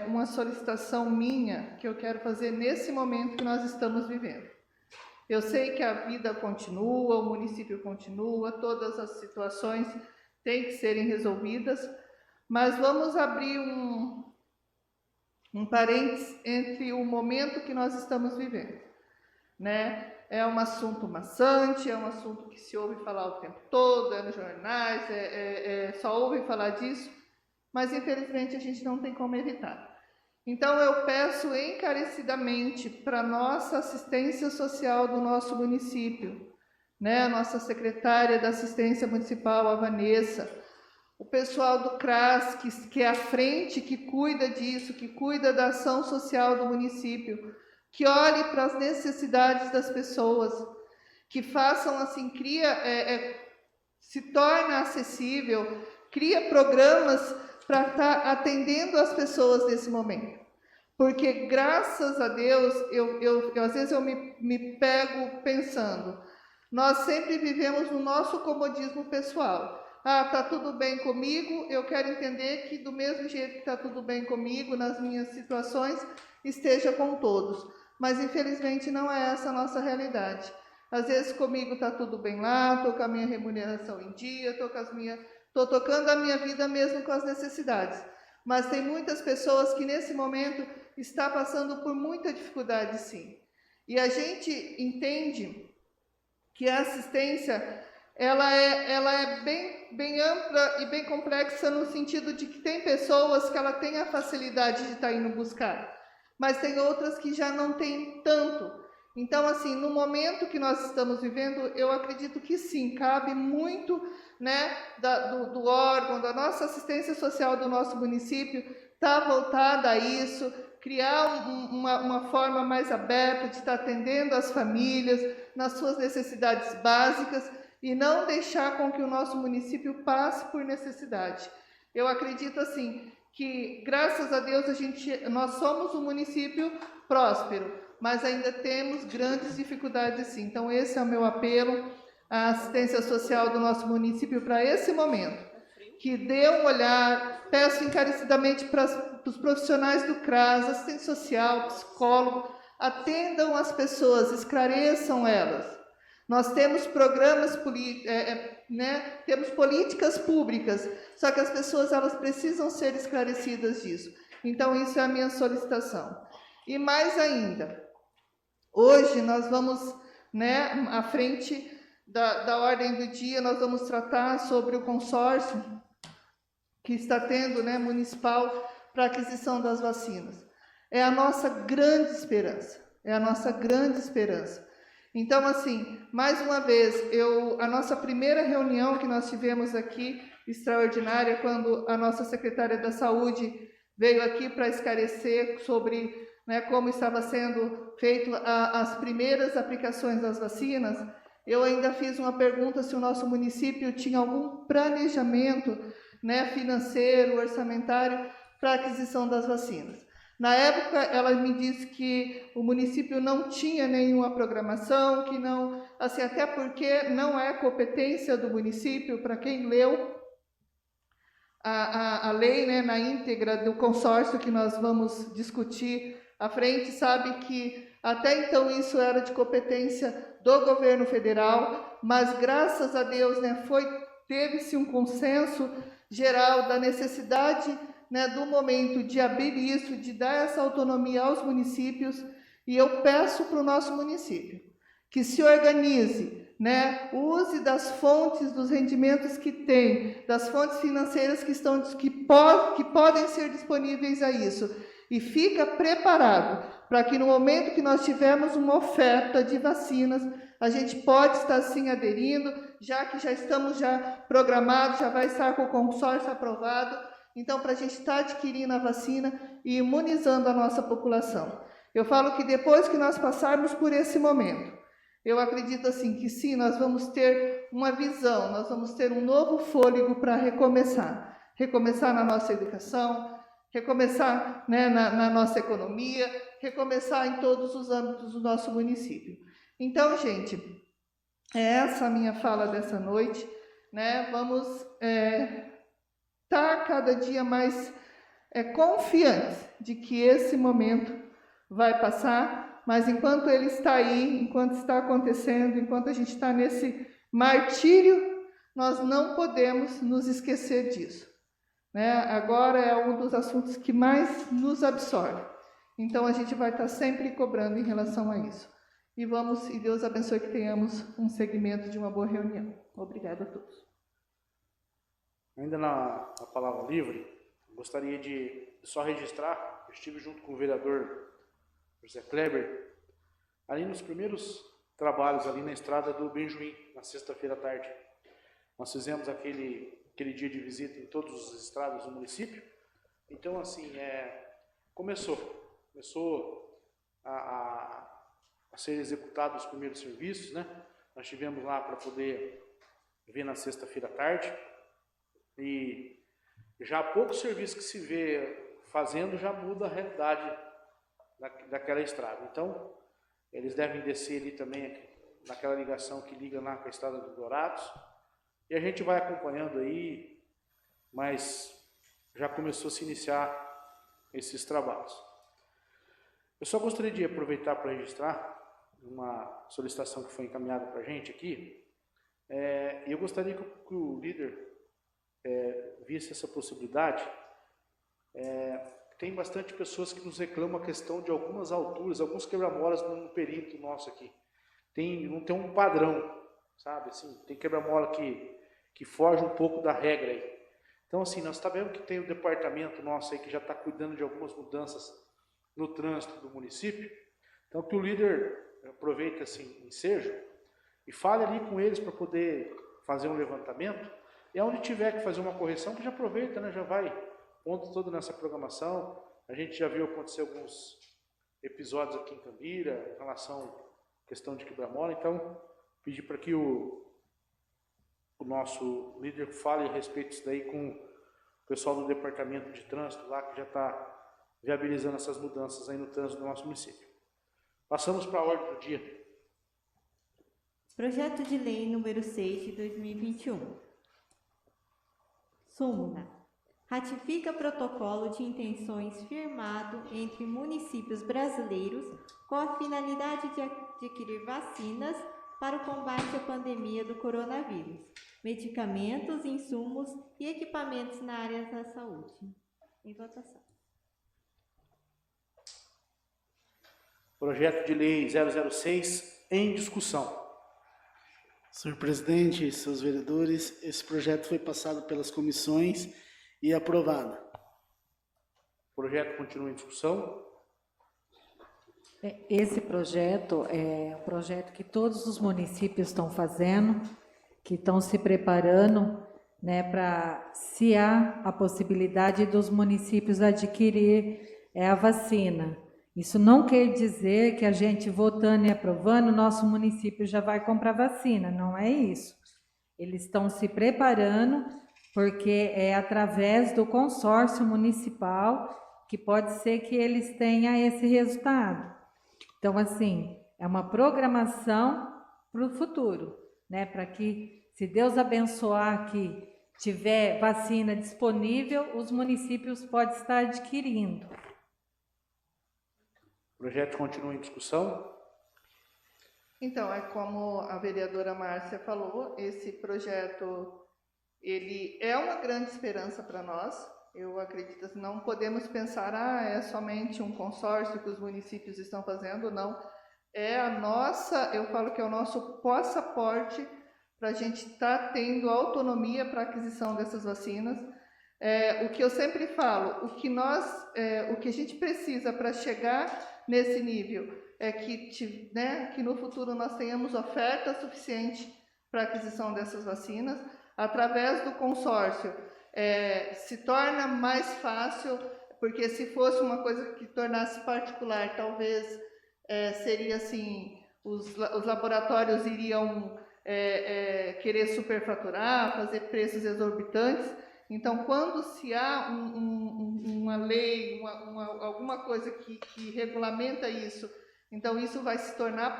uma solicitação minha que eu quero fazer nesse momento que nós estamos vivendo. Eu sei que a vida continua, o município continua, todas as situações têm que serem resolvidas, mas vamos abrir um parênteses entre o momento que nós estamos vivendo, né? É um assunto maçante, é um assunto que se ouve falar o tempo todo, é nos jornais, só ouve falar disso, mas infelizmente a gente não tem como evitar. Então eu peço encarecidamente para a nossa assistência social do nosso município, né? A nossa secretária da assistência municipal, a Vanessa, o pessoal do CRAS, que é a frente, que cuida disso, que cuida da ação social do município, que olhe para as necessidades das pessoas, que façam assim, se torna acessível, cria programas para estar atendendo as pessoas nesse momento. Porque, graças a Deus, às vezes eu me pego pensando, nós sempre vivemos no nosso comodismo pessoal. Ah, está tudo bem comigo, eu quero entender que do mesmo jeito que está tudo bem comigo, nas minhas situações, esteja com todos. Mas, infelizmente, não é essa a nossa realidade. Às vezes, comigo está tudo bem lá, estou com a minha remuneração em dia, estou tocando a minha vida mesmo com as necessidades. Mas tem muitas pessoas que, nesse momento, estão passando por muita dificuldade, sim. E a gente entende que a assistência... ela é bem ampla e bem complexa no sentido de que tem pessoas que ela tem a facilidade de estar indo buscar, mas tem outras que já não tem tanto. Então, assim, no momento que nós estamos vivendo, eu acredito que sim, cabe muito, né, do órgão, da nossa assistência social do nosso município, estar voltada a isso, criar uma forma mais aberta de estar atendendo as famílias nas suas necessidades básicas, e não deixar com que o nosso município passe por necessidade. Eu acredito assim que, graças a Deus, nós somos um município próspero, mas ainda temos grandes dificuldades sim. Então esse é o meu apelo à assistência social do nosso município para esse momento. Que dê um olhar, peço encarecidamente para os profissionais do CRAS, assistente social, psicólogo, atendam as pessoas, esclareçam elas. Nós temos programas, temos políticas públicas, só que as pessoas elas precisam ser esclarecidas disso. Então, isso é a minha solicitação. E mais ainda, hoje nós vamos, né, à frente da ordem do dia, nós vamos tratar sobre o consórcio que está tendo, né, municipal para aquisição das vacinas. É a nossa grande esperança, Então, assim, mais uma vez, a nossa primeira reunião que nós tivemos aqui, extraordinária, quando a nossa secretária da Saúde veio aqui para esclarecer sobre, né, como estava sendo feito as primeiras aplicações das vacinas, eu ainda fiz uma pergunta se o nosso município tinha algum planejamento, né, financeiro, orçamentário, para a aquisição das vacinas. Na época, ela me disse que o município não tinha nenhuma programação, que não, assim, até porque não é competência do município, para quem leu a lei, né, na íntegra do consórcio que nós vamos discutir à frente, sabe que até então isso era de competência do governo federal, mas graças a Deus, né, teve-se um consenso geral da necessidade, né, do momento de abrir isso, de dar essa autonomia aos municípios, e eu peço para o nosso município que se organize, né, use das fontes, dos rendimentos que tem, das fontes financeiras que podem ser disponíveis a isso, e fica preparado para que no momento que nós tivermos uma oferta de vacinas, a gente pode estar sim aderindo, já que já estamos programados, já vai estar com o consórcio aprovado, então para a gente estar adquirindo a vacina e imunizando a nossa população. Eu falo que depois que nós passarmos por esse momento, eu acredito assim que sim, nós vamos ter uma visão, nós vamos ter um novo fôlego para recomeçar. Recomeçar na nossa educação, recomeçar, né, na nossa economia, recomeçar em todos os âmbitos do nosso município. Então, gente, é essa a minha fala dessa noite, né? Vamos estar cada dia mais confiantes de que esse momento vai passar, mas enquanto ele está aí, enquanto está acontecendo, enquanto a gente está nesse martírio, nós não podemos nos esquecer disso, né? Agora é um dos assuntos que mais nos absorve. Então a gente vai estar sempre cobrando em relação a isso. E Deus abençoe que tenhamos um segmento de uma boa reunião. Obrigada a todos. Ainda na palavra livre, gostaria de só registrar, eu estive junto com o vereador José Kleber, ali nos primeiros trabalhos, ali na estrada do Benjuim, na sexta-feira à tarde. Nós fizemos aquele dia de visita em todas as estradas do município. Então, assim, começou a ser executados os primeiros serviços, né? Nós estivemos lá para poder ver na sexta-feira à tarde, e já poucos serviços que se vê fazendo já muda a realidade daquela estrada. Então, eles devem descer ali também, naquela ligação que liga lá com a estrada dos Dourados, e a gente vai acompanhando aí, mas já começou a se iniciar esses trabalhos. Eu só gostaria de aproveitar para registrar uma solicitação que foi encaminhada para a gente aqui. Eu gostaria que o líder visse essa possibilidade. Tem bastante pessoas que nos reclamam a questão de algumas alturas, alguns quebra-molas no perímetro nosso aqui. Não tem um padrão, sabe? Assim, tem quebra-mola que foge um pouco da regra aí. Então, assim, nós sabemos que tem o departamento nosso aí que já está cuidando de algumas mudanças no trânsito do município. Então, que o líder aproveite assim, ensejo e fale ali com eles para poder fazer um levantamento. E onde tiver que fazer uma correção, que já aproveita, né? Já vai ponto todo nessa programação. A gente já viu acontecer alguns episódios aqui em Cambira em relação à questão de quebra-mola. Então, pedir para que o nosso líder fale a respeito disso daí com o pessoal do departamento de trânsito lá, que já está viabilizando essas mudanças aí no trânsito do nosso município. Passamos para a ordem do dia. Projeto de Lei número 6 de 2021. Súmula. Ratifica protocolo de intenções firmado entre municípios brasileiros com a finalidade de adquirir vacinas para o combate à pandemia do coronavírus, medicamentos, insumos e equipamentos na área da saúde. Em votação. Projeto de Lei 006 em discussão. Senhor presidente, seus vereadores, esse projeto foi passado pelas comissões e aprovado. O projeto continua em discussão. Esse projeto é um projeto que todos os municípios estão fazendo, que estão se preparando, né, para, se há a possibilidade dos municípios adquirir a vacina. Isso não quer dizer que a gente votando e aprovando, o nosso município já vai comprar vacina, não é isso. Eles estão se preparando, porque é através do consórcio municipal que pode ser que eles tenham esse resultado. Então, assim, é uma programação para o futuro, né? Para que, se Deus abençoar que tiver vacina disponível, os municípios podem estar adquirindo. O projeto continua em discussão. Então, é como a vereadora Márcia falou, esse projeto, ele é uma grande esperança para nós. Eu acredito que não podemos pensar, é somente um consórcio que os municípios estão fazendo, não. É a nossa, eu falo que é o nosso passaporte para a gente estar tendo autonomia para a aquisição dessas vacinas. O que eu sempre falo, o que a gente precisa para chegar nesse nível é que no futuro nós tenhamos oferta suficiente para a aquisição dessas vacinas. Através do consórcio, se torna mais fácil, porque se fosse uma coisa que tornasse particular, talvez seria assim, os laboratórios iriam querer superfaturar, fazer preços exorbitantes. Então, quando se há uma lei, alguma coisa que regulamenta isso, então isso vai se tornar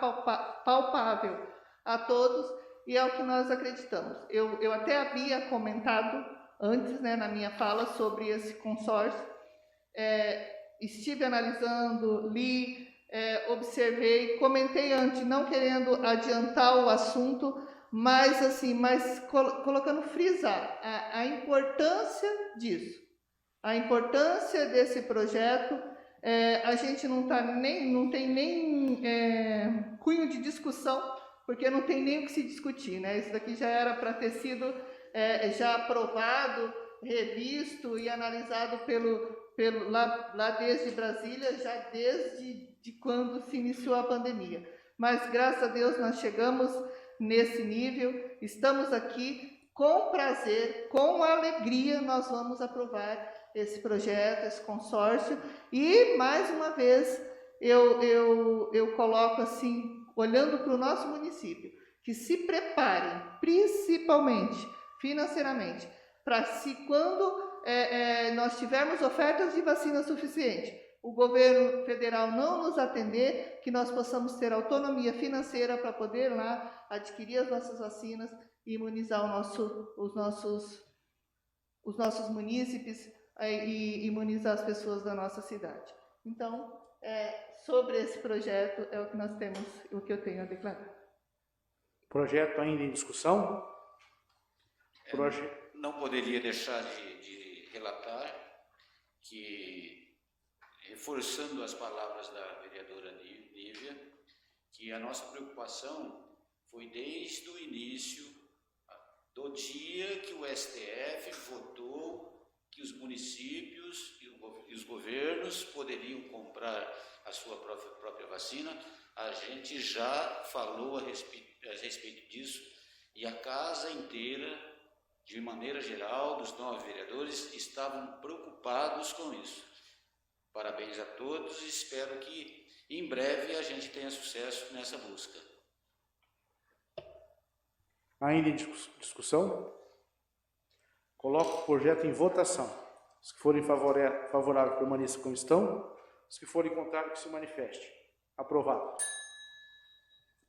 palpável a todos, e é o que nós acreditamos. Eu até havia comentado antes, na minha fala, sobre esse consórcio. Estive analisando, li, observei, comentei antes, não querendo adiantar o assunto, mas colocando frisar a importância disso, a importância desse projeto. A gente não tem nem cunho de discussão, porque não tem nem o que se discutir, Isso daqui já era para ter sido já aprovado, revisto e analisado lá desde Brasília, já desde quando se iniciou a pandemia. Mas, graças a Deus, nós chegamos nesse nível, estamos aqui com prazer, com alegria, nós vamos aprovar esse projeto, esse consórcio. E, mais uma vez, eu coloco assim, olhando para o nosso município, que se preparem, principalmente financeiramente, para quando nós tivermos ofertas de vacina suficiente, o governo federal não nos atender, que nós possamos ter autonomia financeira para poder lá adquirir as nossas vacinas e imunizar os nossos munícipes e imunizar as pessoas da nossa cidade. Então, sobre esse projeto é o que nós temos, o que eu tenho a declarar. Projeto ainda em discussão. Não poderia deixar de relatar que, reforçando as palavras da vereadora Nívia, que a nossa preocupação foi desde o início do dia que o STF votou que os municípios e os governos poderiam comprar a sua própria vacina. A gente já falou a respeito disso, e a casa inteira, de maneira geral, dos 9 vereadores, estavam preocupados com isso. Parabéns a todos e espero que em breve a gente tenha sucesso nessa busca. Ainda em discussão? Coloco o projeto em votação. Os que forem favoráveis permaneçam como estão. Os que forem contrários, que se manifeste. Aprovado.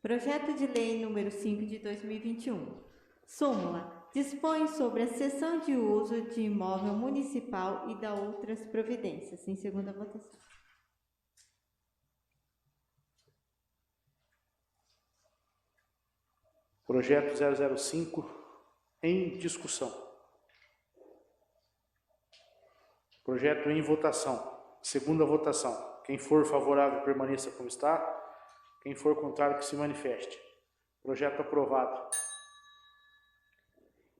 Projeto de Lei número 5 de 2021. Súmula. Dispõe sobre a cessão de uso de imóvel municipal e da outras providências. Em segunda votação. Projeto 005 em discussão. Projeto em votação. Segunda votação. Quem for favorável permaneça como está. Quem for contrário que se manifeste. Projeto aprovado.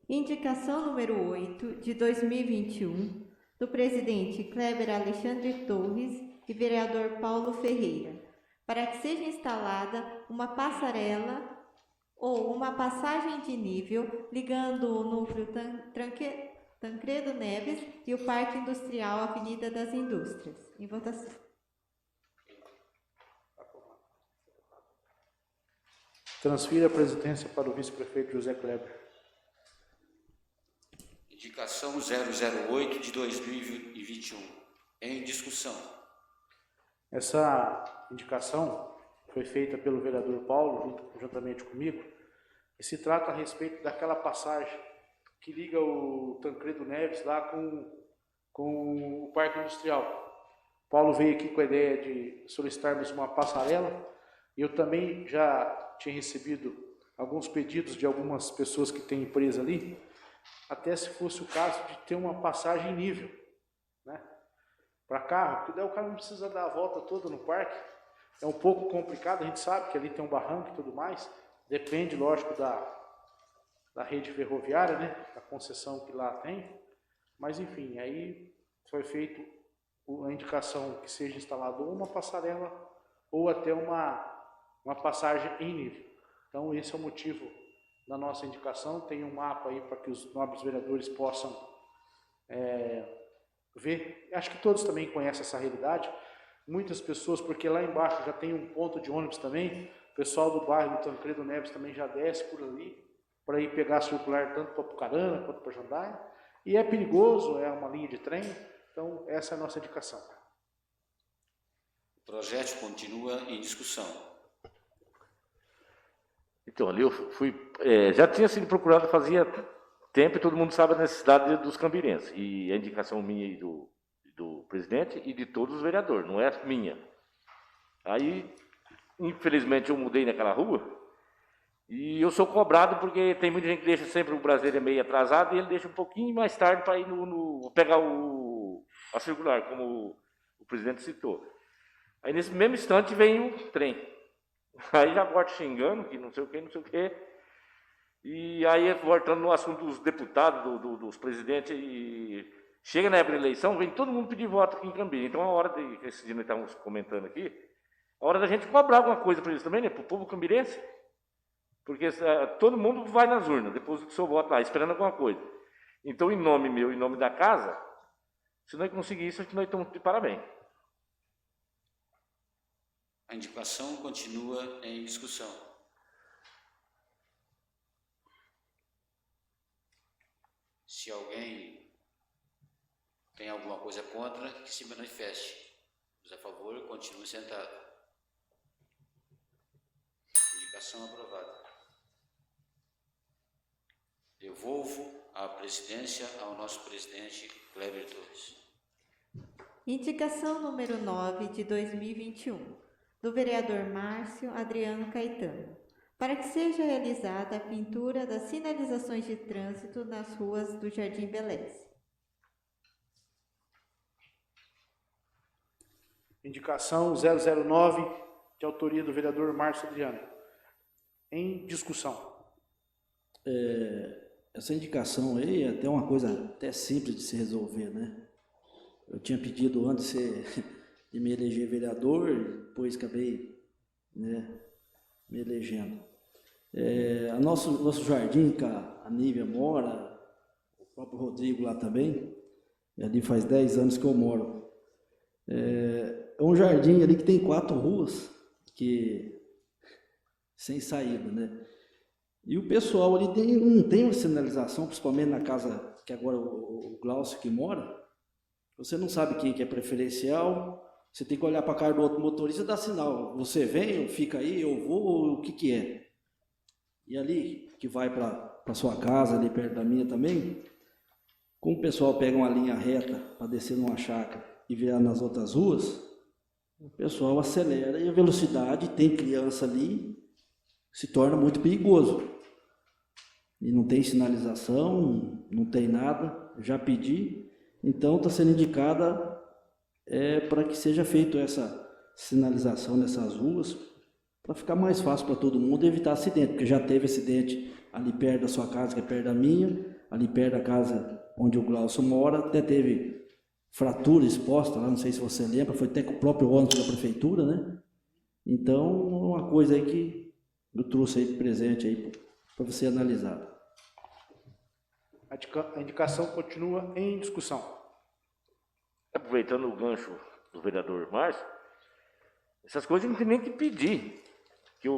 Indicação número 8 de 2021 do presidente Kleber Alexandre Torres e vereador Paulo Ferreira, para que seja instalada uma passarela ou uma passagem de nível ligando o núcleo Tancredo Neves e o Parque Industrial Avenida das Indústrias. Em votação. Transfira a presidência para o vice-prefeito José Kleber. Indicação 008 de 2021. Em discussão. Essa indicação foi feita pelo vereador Paulo, juntamente comigo, e se trata a respeito daquela passagem que liga o Tancredo Neves lá com o Parque Industrial. Paulo veio aqui com a ideia de solicitarmos uma passarela, e eu também já tinha recebido alguns pedidos de algumas pessoas que têm empresa ali, até se fosse o caso de ter uma passagem nível, né, para carro, porque daí o cara não precisa dar a volta toda no parque. É um pouco complicado, a gente sabe que ali tem um barranco e tudo mais, depende, lógico, da rede ferroviária, né, da concessão que lá tem, mas enfim, aí foi feito a indicação que seja instalada ou uma passarela ou até uma passagem em nível. Então esse é o motivo da nossa indicação. Tem um mapa aí para que os nobres vereadores possam ver. Acho que todos também conhecem essa realidade. Muitas pessoas, porque lá embaixo já tem um ponto de ônibus também, o pessoal do bairro do Tancredo Neves também já desce por ali, para ir pegar a circular tanto para Apucarana quanto para Jandaia. E é perigoso, é uma linha de trem, então essa é a nossa indicação. O projeto continua em discussão. Então, ali eu fui, já tinha sido procurado fazia tempo, e todo mundo sabe a necessidade dos cambirenses. E a indicação minha e do presidente e de todos os vereadores, não é minha. Aí, infelizmente, eu mudei naquela rua, e eu sou cobrado porque tem muita gente que deixa sempre o brasileiro meio atrasado, e ele deixa um pouquinho mais tarde para ir pegar a circular, como o presidente citou. Aí, nesse mesmo instante, vem o trem. Aí já volta xingando, que não sei o quê. E aí, voltando no assunto dos deputados, dos presidentes, e chega na época da eleição, vem todo mundo pedir voto aqui em Cambira. Então, a hora de, esse dia nós estávamos comentando aqui, a hora da gente cobrar alguma coisa para eles também, né? Para o povo cambirense. Porque todo mundo vai nas urnas, depois do seu voto lá, esperando alguma coisa. Então, em nome meu, em nome da casa, se nós conseguir isso, nós estamos de parabéns. A indicação continua em discussão. Se alguém tem alguma coisa contra, que se manifeste. Os a favor, continue sentado. Indicação aprovada. Devolvo a presidência ao nosso presidente Kleber Torres. Indicação número 9 de 2021, do vereador Márcio Adriano Caetano, para que seja realizada a pintura das sinalizações de trânsito nas ruas do Jardim Beleza. Indicação 009, de autoria do vereador Márcio Adriano. Em discussão. Essa indicação aí é até uma coisa até simples de se resolver, né? Eu tinha pedido antes de me eleger vereador, depois acabei, né, me elegendo. Nosso jardim, que a Nívia mora, o próprio Rodrigo lá também, ali faz 10 anos que eu moro. É um jardim ali que tem 4 ruas, sem saída, né? E o pessoal ali não tem uma sinalização, principalmente na casa que agora o Glaucio que mora. Você não sabe quem que é preferencial, você tem que olhar para a cara do outro motorista e dar sinal. Você vem, fica aí, eu vou, o que é? E ali, que vai para sua casa, ali perto da minha também, como o pessoal pega uma linha reta para descer numa chácara e virar nas outras ruas, o pessoal acelera e a velocidade, tem criança ali, se torna muito perigoso. E não tem sinalização, não tem nada, já pedi, então está sendo indicada para que seja feita essa sinalização nessas ruas, para ficar mais fácil para todo mundo evitar acidente, porque já teve acidente ali perto da sua casa, que é perto da minha, ali perto da casa onde o Glaucio mora, até teve fratura exposta lá, não sei se você lembra, foi até com o próprio ônibus da prefeitura, né? Então, uma coisa aí que eu trouxe aí de presente aí para você analisar. A indicação continua em discussão. Aproveitando o gancho do vereador Márcio, essas coisas não tem nem que pedir. Que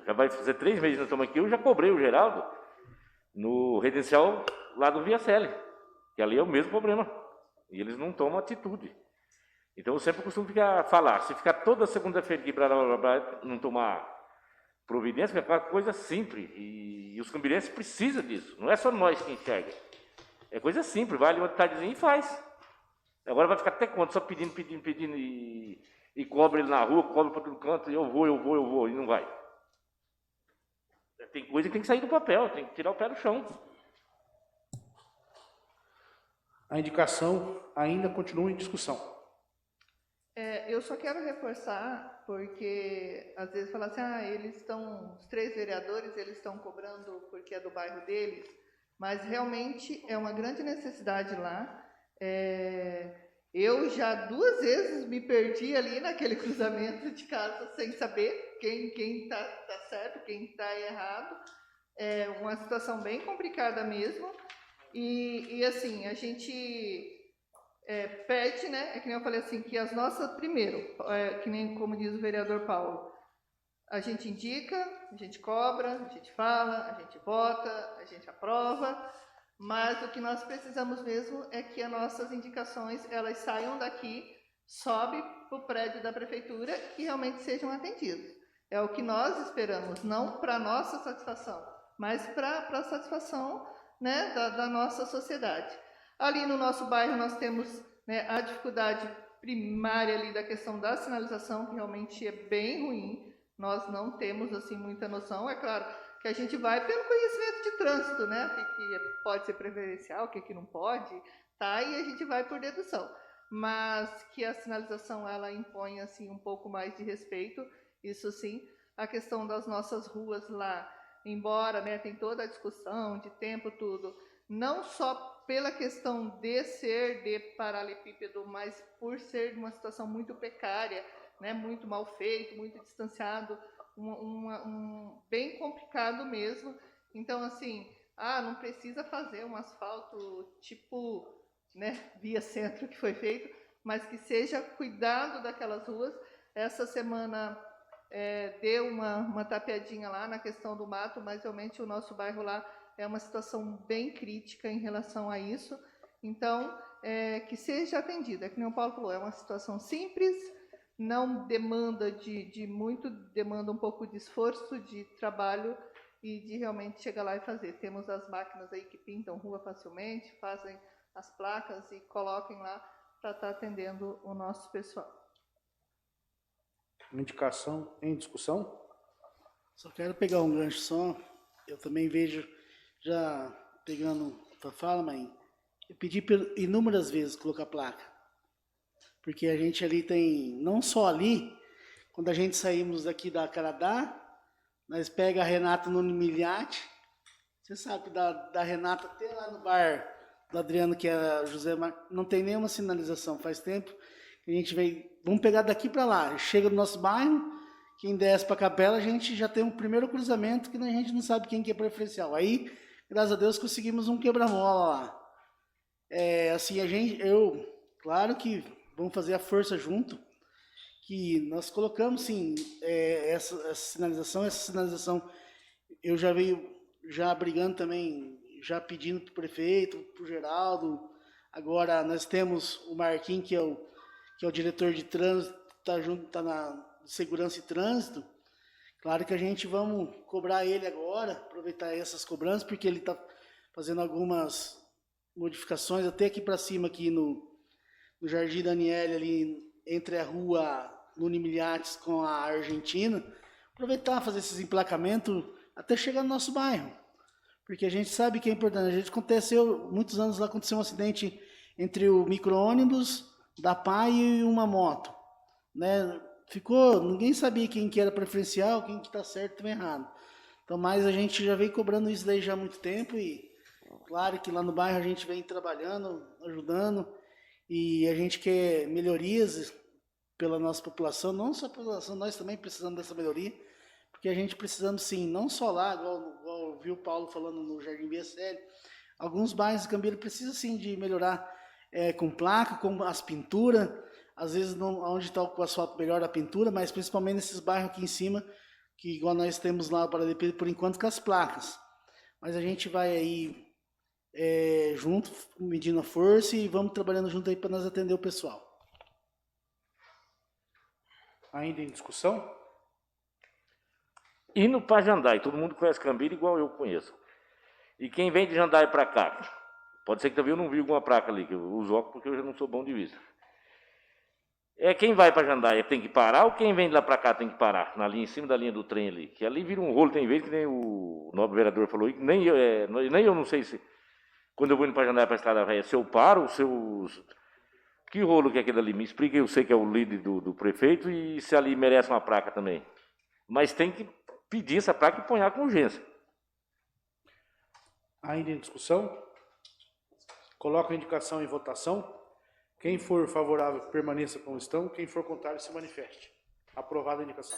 já vai fazer 3 meses que nós estamos aqui, eu já cobrei o Geraldo no residencial lá do Viacelli, que ali é o mesmo problema. E eles não tomam atitude. Então eu sempre costumo falar, se ficar toda segunda-feira aqui para não tomar providência, é uma coisa simples. E os cambirenses precisam disso. Não é só nós que enxergam. É coisa simples, vai ali uma tardezinha e faz. Agora vai ficar até quando? Só pedindo e cobra ele na rua, cobra para todo canto, e eu vou, e não vai. Tem coisa que tem que sair do papel, tem que tirar o pé do chão. A indicação ainda continua em discussão. Eu só quero reforçar, porque às vezes fala assim, os 3 vereadores, eles estão cobrando porque é do bairro deles, mas realmente é uma grande necessidade lá. Eu já 2 vezes me perdi ali naquele cruzamento de casa sem saber quem tá certo, quem está errado. É uma situação bem complicada mesmo. E assim, a gente pede, né? É que nem eu falei assim, que as nossas, primeiro, que nem como diz o vereador Paulo, a gente indica, a gente cobra, a gente fala, a gente vota, a gente aprova, mas o que nós precisamos mesmo é que as nossas indicações, elas saiam daqui, sobe para o prédio da prefeitura e realmente sejam atendidos. É o que nós esperamos, não para nossa satisfação, mas para a satisfação, né, da nossa sociedade. Ali no nosso bairro nós temos, né, a dificuldade primária ali da questão da sinalização, que realmente é bem ruim. Nós não temos assim muita noção. É claro que a gente vai pelo conhecimento de trânsito, né? O que pode ser preferencial, o que não pode, tá? E a gente vai por dedução. Mas que a sinalização ela impõe assim um pouco mais de respeito, isso sim. A questão das nossas ruas lá, embora, né, tem toda a discussão de tempo, tudo, não só pela questão de ser de paralelepípedo, mas por ser de uma situação muito precária, né, muito mal feito, muito distanciado, bem complicado mesmo. Então, assim, não precisa fazer um asfalto tipo, né, via centro que foi feito, mas que seja cuidado daquelas ruas. Essa semana deu uma tapeadinha lá na questão do mato, mas realmente o nosso bairro lá é uma situação bem crítica em relação a isso. Então, que seja atendida. É que nem o Paulo falou, é uma situação simples, não demanda demanda um pouco de esforço, de trabalho e de realmente chegar lá e fazer. Temos as máquinas aí que pintam rua facilmente, fazem as placas e coloquem lá para estar atendendo o nosso pessoal. Indicação em discussão. Só quero pegar um gancho só. Eu também vejo, já pegando a fala, mãe, eu pedi inúmeras vezes colocar placa. Porque a gente ali tem, não só ali, quando a gente saímos aqui da Caradá, nós pega a Renata no Miliate. Você sabe que da Renata até lá no bar do Adriano, que é José Mar... não tem nenhuma sinalização. Faz tempo que a gente veio, vamos pegar daqui para lá. Chega no nosso bairro, quem desce para a Capela, a gente já tem um primeiro cruzamento que a gente não sabe quem que é preferencial. Aí, graças a Deus, conseguimos um quebra-mola lá. Assim, claro que vamos fazer a força junto, que nós colocamos, sim, essa sinalização, eu já veio brigando também, já pedindo para o prefeito, para o Geraldo. Agora nós temos o Marquinhos, que é o diretor de trânsito, está na segurança e trânsito. Claro que a gente vamos cobrar ele agora, aproveitar essas cobranças, porque ele está fazendo algumas modificações, até aqui para cima, aqui no Jardim Daniele, ali entre a rua Luni Miliates com a Argentina, aproveitar, fazer esses emplacamentos até chegar no nosso bairro, porque a gente sabe que é importante. A gente muitos anos lá aconteceu um acidente entre o micro-ônibus da PAI e uma moto, né? Ninguém sabia quem que era preferencial, quem que está certo e errado. Então, mas a gente já vem cobrando isso daí já há muito tempo e claro que lá no bairro a gente vem trabalhando, ajudando, e a gente quer melhorias pela nossa população, não só a população, nós também precisamos dessa melhoria, porque a gente precisamos sim, não só lá, igual viu o Paulo falando no Jardim BSL, alguns bairros de Cambira precisam sim de melhorar com placa, com as pinturas, às vezes não, onde está o asfalto melhor a pintura, mas principalmente nesses bairros aqui em cima, que igual nós temos lá para por enquanto com as placas. Mas a gente vai aí junto, medindo a força e vamos trabalhando junto aí para nós atender o pessoal. Ainda em discussão? Indo para Jandai, todo mundo conhece Cambira igual eu conheço. E quem vem de Jandai para cá, Pode ser que também eu não vi alguma placa ali, que eu uso óculos porque eu já não sou bom de vista. Quem vai para Jandaia tem que parar ou quem vem de lá para cá tem que parar? Na linha, em cima da linha do trem ali. Que ali vira um rolo, tem vez que nem o nobre vereador falou aí, que nem eu não sei se, quando eu vou indo para Jandaia para a Estrada Velha, se eu paro, se eu... Que rolo que é aquele ali? Me explica, eu sei que é o líder do prefeito e se ali merece uma placa também. Mas tem que pedir essa placa e ponhar com urgência. Ainda em discussão? Coloco a indicação em votação. Quem for favorável, permaneça como estão. Quem for contrário, se manifeste. Aprovada a indicação.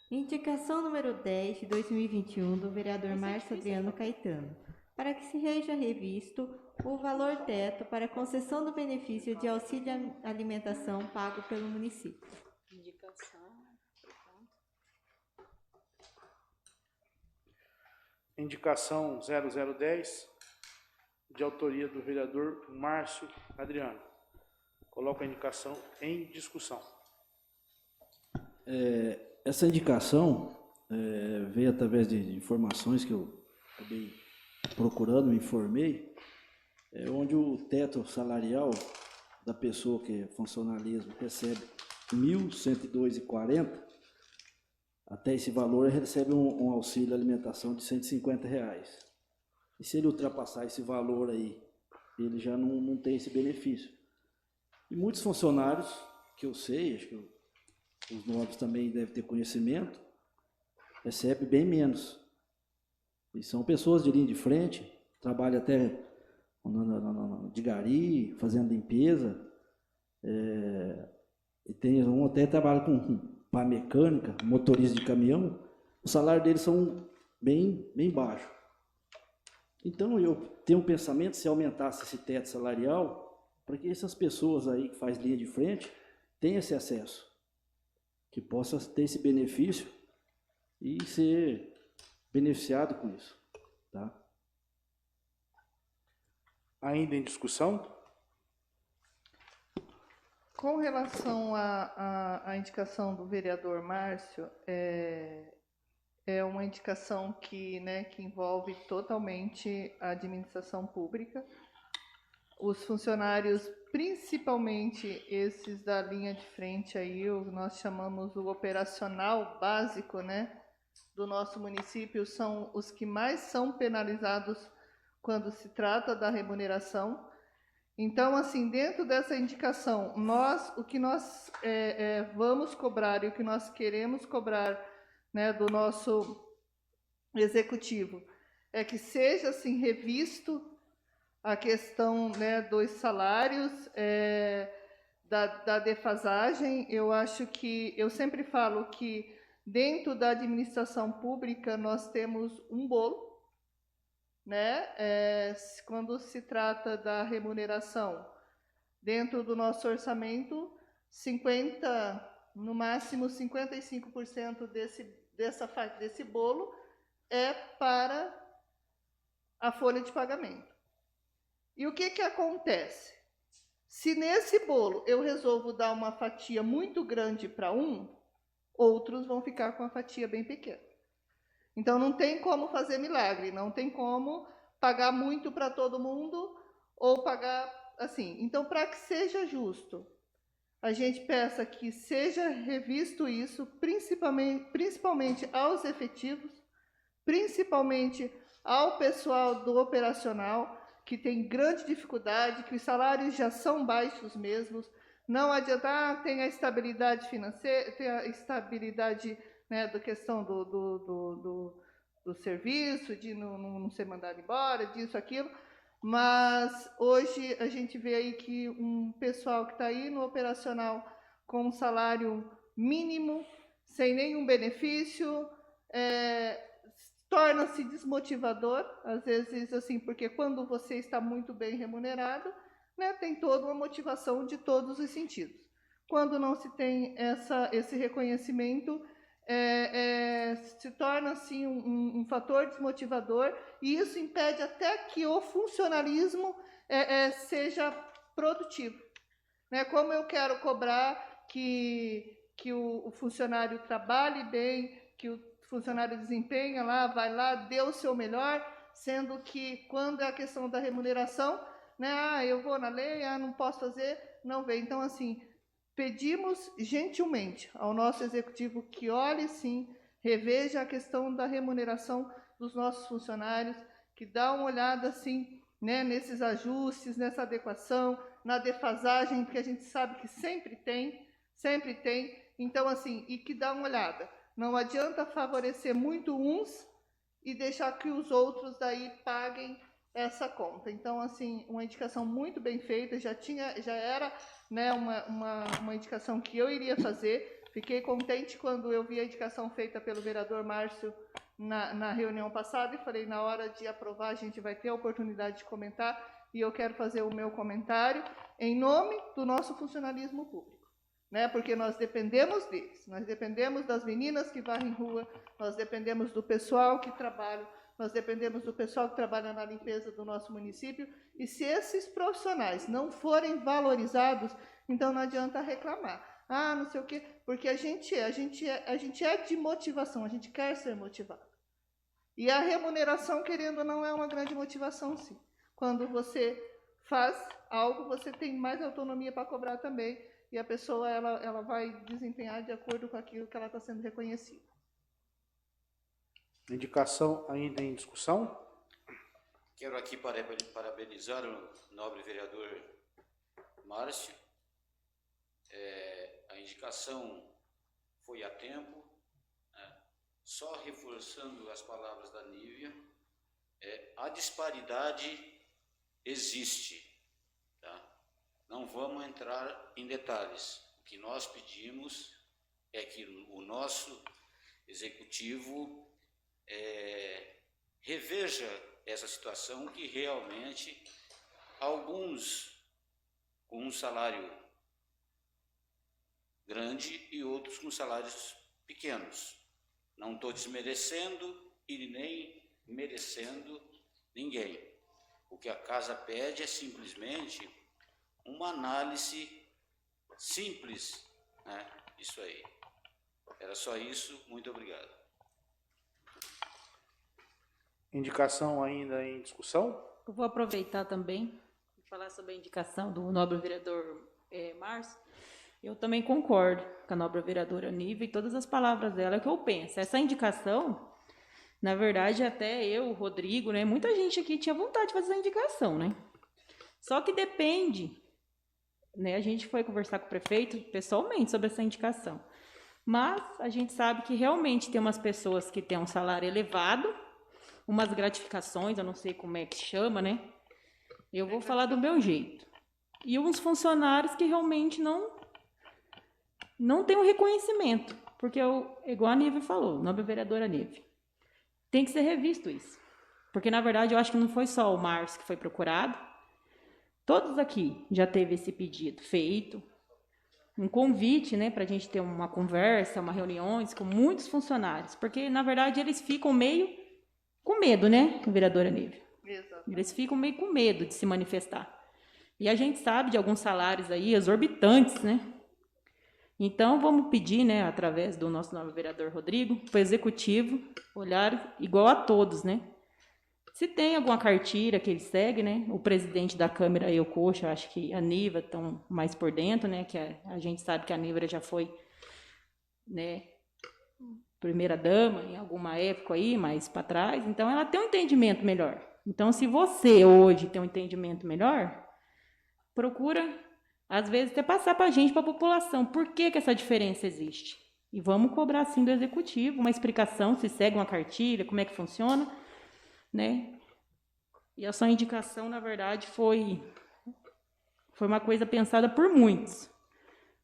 Indicação número 10 de 2021 do vereador Márcio Adriano Caetano, para que seja revisto o valor teto para concessão do benefício de auxílio alimentação pago pelo município. Indicação 0010, de autoria do vereador Márcio Adriano. Coloco a indicação em discussão. Essa indicação veio através de informações que eu acabei procurando, me informei, onde o teto salarial da pessoa que é funcionalismo recebe R$ 1.102,40, até esse valor ele recebe um auxílio alimentação de R$ 150. E se ele ultrapassar esse valor aí, ele já não tem esse benefício. E muitos funcionários, que eu sei, acho que os novos também devem ter conhecimento, recebem bem menos. E são pessoas de linha de frente, trabalham até de gari, fazendo limpeza, e tem um até trabalha com pá mecânica, motorista de caminhão, o salário deles são bem baixo. Então eu tenho um pensamento, se aumentasse esse teto salarial, para que essas pessoas aí que fazem linha de frente tenham esse acesso, que possa ter esse benefício e ser beneficiado com isso, tá? Ainda em discussão? Com relação à indicação do vereador Márcio, é uma indicação que envolve totalmente a administração pública. Os funcionários, principalmente esses da linha de frente, aí, nós chamamos o operacional básico, do nosso município, são os que mais são penalizados quando se trata da remuneração. Então, assim, dentro dessa indicação, o que nós vamos cobrar e o que nós queremos cobrar, do nosso executivo é que seja, assim, revisto a questão, dos salários, da defasagem. Eu acho que, eu sempre falo que dentro da administração pública nós temos um bolo, quando se trata da remuneração, dentro do nosso orçamento, no máximo 55% desse bolo é para a folha de pagamento. E o que acontece? Se nesse bolo eu resolvo dar uma fatia muito grande para outros vão ficar com a fatia bem pequena. Então, não tem como fazer milagre, não tem como pagar muito para todo mundo ou pagar assim. Então, para que seja justo, a gente peça que seja revisto isso, principalmente aos efetivos, principalmente ao pessoal do operacional, que tem grande dificuldade, que os salários já são baixos mesmos. Não adianta, tem a estabilidade financeira, tem a estabilidade da questão do serviço, de não ser mandado embora, disso, aquilo. Mas hoje a gente vê aí que um pessoal que está aí no operacional com um salário mínimo, sem nenhum benefício, torna-se desmotivador, às vezes, assim, porque quando você está muito bem remunerado, tem toda uma motivação de todos os sentidos. Quando não se tem esse reconhecimento, se torna assim um fator desmotivador, e isso impede até que o funcionalismo seja produtivo. Como eu quero cobrar que o funcionário trabalhe bem, que o funcionário desempenha lá, vai lá, dê o seu melhor, sendo que quando é a questão da remuneração, né, eu vou na lei, não posso fazer, não vem. Então, assim, pedimos gentilmente ao nosso executivo que olhe, sim, reveja a questão da remuneração dos nossos funcionários, que dá uma olhada, assim, né, nesses ajustes, nessa adequação, na defasagem, porque a gente sabe que sempre tem. Então, assim, e que dá uma olhada. Não adianta favorecer muito uns e deixar que os outros daí paguem essa conta. Então, assim, uma indicação muito bem feita, já era, né, uma indicação que eu iria fazer. Fiquei contente quando eu vi a indicação feita pelo vereador Márcio na reunião passada e falei, na hora de aprovar, a gente vai ter a oportunidade de comentar e eu quero fazer o meu comentário em nome do nosso funcionalismo público, né? Porque nós dependemos deles, nós dependemos das meninas que varrem rua, nós dependemos do pessoal que trabalha, nós dependemos do pessoal que trabalha na limpeza do nosso município e se esses profissionais não forem valorizados, então não adianta reclamar. Não sei o quê, porque a gente é de motivação, a gente quer ser motivado. E a remuneração, querendo ou não, é uma grande motivação, sim. Quando você faz algo, você tem mais autonomia para cobrar também, e a pessoa ela vai desempenhar de acordo com aquilo que ela está sendo reconhecida. Indicação ainda em discussão? Quero aqui parabenizar o nobre vereador Márcio. A indicação foi a tempo, né? Só reforçando as palavras da Nívia, a disparidade existe, tá? Não vamos entrar em detalhes. O que nós pedimos é que o nosso executivo reveja essa situação, que realmente alguns com um salário grande e outros com salários pequenos. Não estou desmerecendo e nem merecendo ninguém. O que a casa pede é simplesmente uma análise simples, né? Isso aí. Era só isso. Muito obrigado. Indicação ainda em discussão? Eu vou aproveitar também e falar sobre a indicação do nobre vereador Márcio. Eu também concordo com a nobre vereadora Nívia e todas as palavras dela que eu penso. Essa indicação, na verdade, até eu, o Rodrigo, né, muita gente aqui tinha vontade de fazer essa indicação, né? Só que depende, né? A gente foi conversar com o prefeito pessoalmente sobre essa indicação. Mas a gente sabe que realmente tem umas pessoas que têm um salário elevado, umas gratificações, eu não sei como é que chama, né? Eu vou falar do meu jeito. E uns funcionários que realmente não tem um reconhecimento, porque igual a Nívia falou, nobre vereadora Nívia, tem que ser revisto isso, porque na verdade eu acho que não foi só o Márcio que foi procurado, todos aqui já teve esse pedido feito, um convite, né, para a gente ter uma conversa, uma reuniões com muitos funcionários, porque na verdade eles ficam meio com medo, né, vereadora Nívia? Exato. Eles ficam meio com medo de se manifestar, e a gente sabe de alguns salários aí exorbitantes, né? Então, vamos pedir, né, através do nosso novo vereador Rodrigo, para o executivo olhar igual a todos, né? Se tem alguma cartilha que ele segue, né? O presidente da Câmara e o Coxa, acho que a Nívia estão mais por dentro, né? Que a gente sabe que a Nívia já foi, né, primeira-dama em alguma época aí, mais para trás. Então, ela tem um entendimento melhor. Então, se você hoje tem um entendimento melhor, procura, às vezes, até passar para a gente, para a população, por que essa diferença existe. E vamos cobrar, sim, do executivo, uma explicação, se segue uma cartilha, como é que funciona, né? E a sua indicação, na verdade, foi uma coisa pensada por muitos.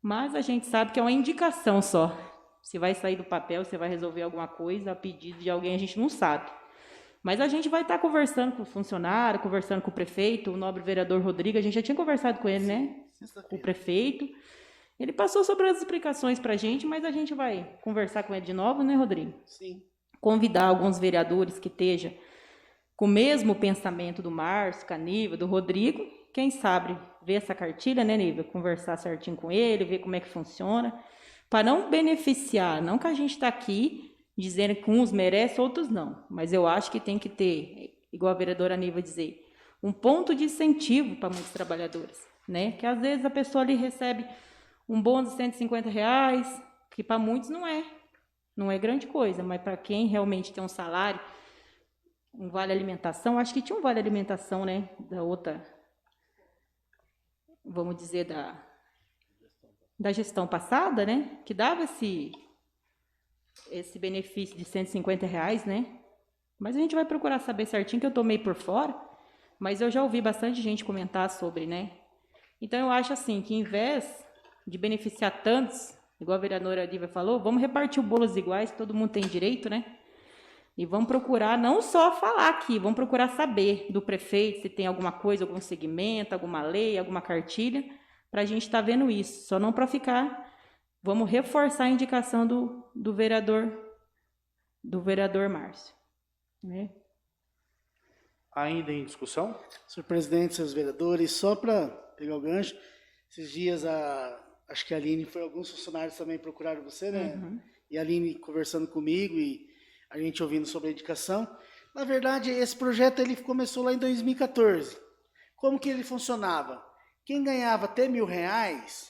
Mas a gente sabe que é uma indicação só. Se vai sair do papel, se vai resolver alguma coisa, a pedido de alguém, a gente não sabe. Mas a gente vai estar conversando com o funcionário, conversando com o prefeito, o nobre vereador Rodrigo, a gente já tinha conversado com ele, né? Com o prefeito. Ele passou sobre as explicações para a gente, mas a gente vai conversar com ele de novo, né, Rodrigo? Sim. Convidar alguns vereadores que estejam com o mesmo pensamento do Márcio, com a Nívia, do Rodrigo, quem sabe ver essa cartilha, né, Nívia? Conversar certinho com ele, ver como é que funciona, para não beneficiar, não que a gente está aqui dizendo que uns merecem, outros não, mas eu acho que tem que ter igual a vereadora Niva dizer, um ponto de incentivo para muitos trabalhadores, né? Que às vezes a pessoa ali recebe um bônus de R$150, que para muitos não é grande coisa, mas para quem realmente tem um salário, um vale alimentação, acho que tinha um vale alimentação, né? Da outra, vamos dizer, da gestão passada, né? Que dava esse benefício de R$150, né? Mas a gente vai procurar saber certinho, que eu estou meio por fora, mas eu já ouvi bastante gente comentar sobre, né? Então, eu acho assim, que em vez de beneficiar tantos, igual a vereadora Diva falou, vamos repartir o bolos iguais, que todo mundo tem direito, né? E vamos procurar, não só falar aqui, vamos procurar saber do prefeito se tem alguma coisa, algum segmento, alguma lei, alguma cartilha, para a gente estar vendo isso. Só não para ficar, vamos reforçar a indicação do vereador Márcio. Né? Ainda em discussão? Senhor presidente, senhores vereadores, só para pegar o gancho, esses dias acho que a Aline foi, alguns funcionários também procuraram você, né? Uhum. E a Aline conversando comigo e a gente ouvindo sobre a indicação. Na verdade, esse projeto ele começou lá em 2014. Como que ele funcionava? Quem ganhava até R$1.000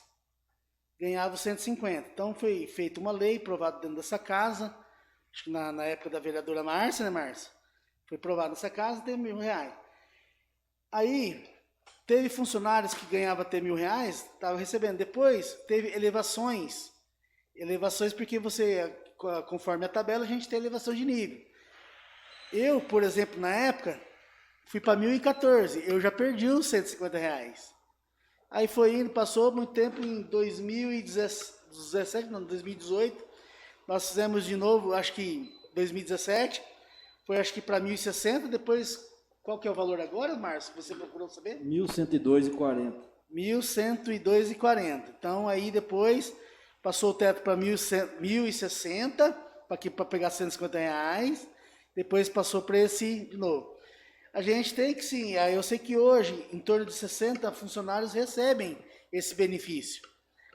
ganhava os 150. Então foi feita uma lei aprovada dentro dessa casa, acho que na época da vereadora Márcia, né, Márcia? Foi aprovada nessa casa, teve R$1.000. Aí teve funcionários que ganhavam até R$1.000, estavam recebendo. Depois teve elevações porque você, conforme a tabela, a gente tem elevação de nível. Eu, por exemplo, na época, fui para 1.014, eu já perdi os R$150. Aí foi indo, passou muito tempo, em 2018, nós fizemos de novo, acho que em 2017, foi acho que para 1.060, depois, qual que é o valor agora, Márcio, você procurou saber? 1.102,40. 1.102,40. Então, aí depois, passou o teto para 1.060, para pegar R$150, depois passou para esse de novo. A gente tem que sim, eu sei que hoje, em torno de 60 funcionários recebem esse benefício,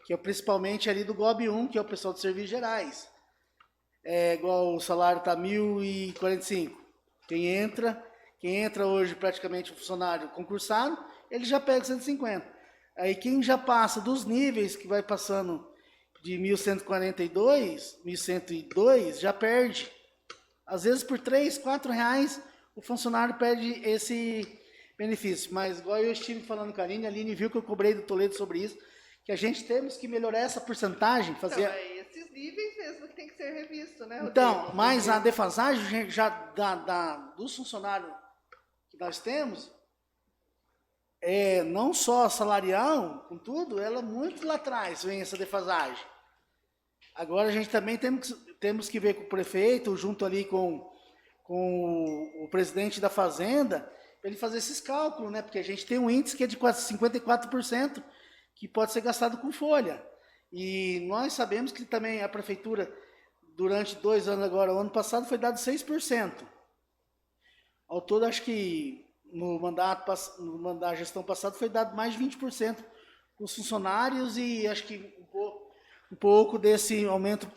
que é principalmente ali do GOB 1, que é o pessoal de serviços gerais. Igual o salário está 1.045. Quem entra hoje praticamente um funcionário concursado, ele já pega 150. Aí quem já passa dos níveis, que vai passando de 1.142, 1.102, já perde. Às vezes por R$3, R$4, o funcionário perde esse benefício. Mas igual eu estive falando com a Aline viu que eu cobrei do Toledo sobre isso, que a gente temos que melhorar essa porcentagem, fazer... Então, esses níveis mesmo que tem que ser revisto, né, Rodrigo? Então, mas a defasagem já dos funcionários que nós temos, não só salarial, contudo, ela muito lá atrás vem essa defasagem. Agora a gente também temos que ver com o prefeito, junto ali com o presidente da Fazenda, para ele fazer esses cálculos, né? Porque a gente tem um índice que é de quase 54%, que pode ser gastado com folha. E nós sabemos que também a prefeitura, durante 2 anos agora, o ano passado foi dado 6%. Ao todo, acho que na gestão passada foi dado mais de 20% para os funcionários e acho que um pouco desse aumento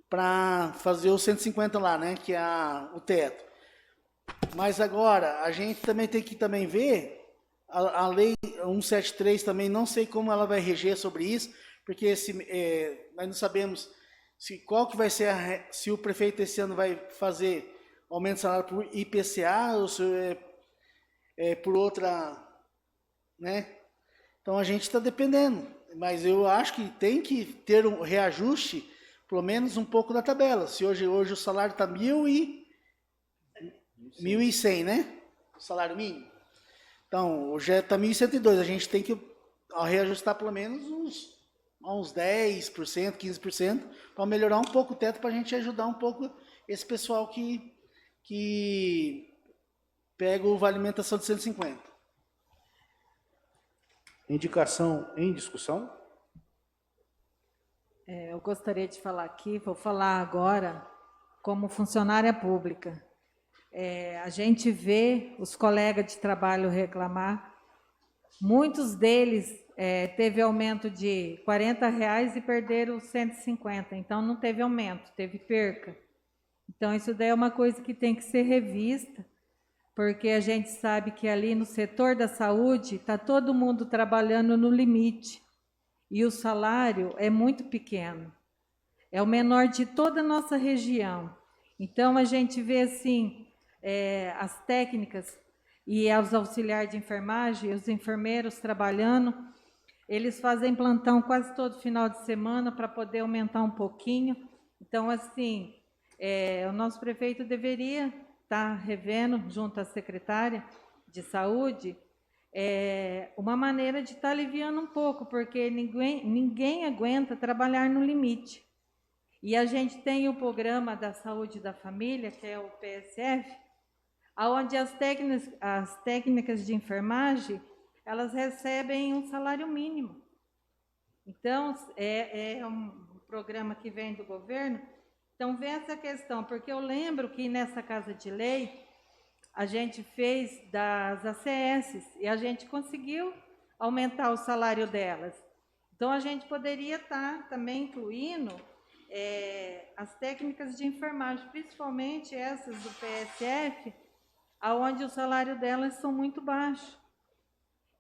para fazer os 150 lá, né, que é o teto. Mas agora, a gente também tem que ver, a lei 173 também, não sei como ela vai reger sobre isso, porque nós não sabemos qual que vai ser, se o prefeito esse ano vai fazer aumento de salário por IPCA ou se por outra, né? Então a gente está dependendo, mas eu acho que tem que ter um reajuste, pelo menos um pouco da tabela. Se hoje o salário está 1.100, né? O salário mínimo. Então, hoje está 1.102. A gente tem que reajustar pelo menos uns 10%, 15%, para melhorar um pouco o teto, para a gente ajudar um pouco esse pessoal que pega o Vale Alimentação de 150. Indicação em discussão? Eu gostaria de falar aqui, vou falar agora como funcionária pública. A gente vê os colegas de trabalho reclamar, muitos deles teve aumento de R$40 e perderam 150, então não teve aumento, teve perca. Então, isso daí é uma coisa que tem que ser revista, porque a gente sabe que ali no setor da saúde está todo mundo trabalhando no limite e o salário é muito pequeno, é o menor de toda a nossa região. Então, a gente vê assim, as técnicas e os auxiliares de enfermagem, os enfermeiros trabalhando, eles fazem plantão quase todo final de semana para poder aumentar um pouquinho. Então, assim, o nosso prefeito deveria estar revendo, junto à secretária de saúde, uma maneira de estar aliviando um pouco, porque ninguém aguenta trabalhar no limite. E a gente tem o programa da saúde da família, que é o PSF, onde as técnicas de enfermagem, elas recebem um salário mínimo. Então, é um programa que vem do governo. Então, vê essa questão, porque eu lembro que nessa Casa de Lei, a gente fez das ACS e a gente conseguiu aumentar o salário delas. Então, a gente poderia estar também incluindo as técnicas de enfermagem, principalmente essas do PSF, onde o salário delas são muito baixos.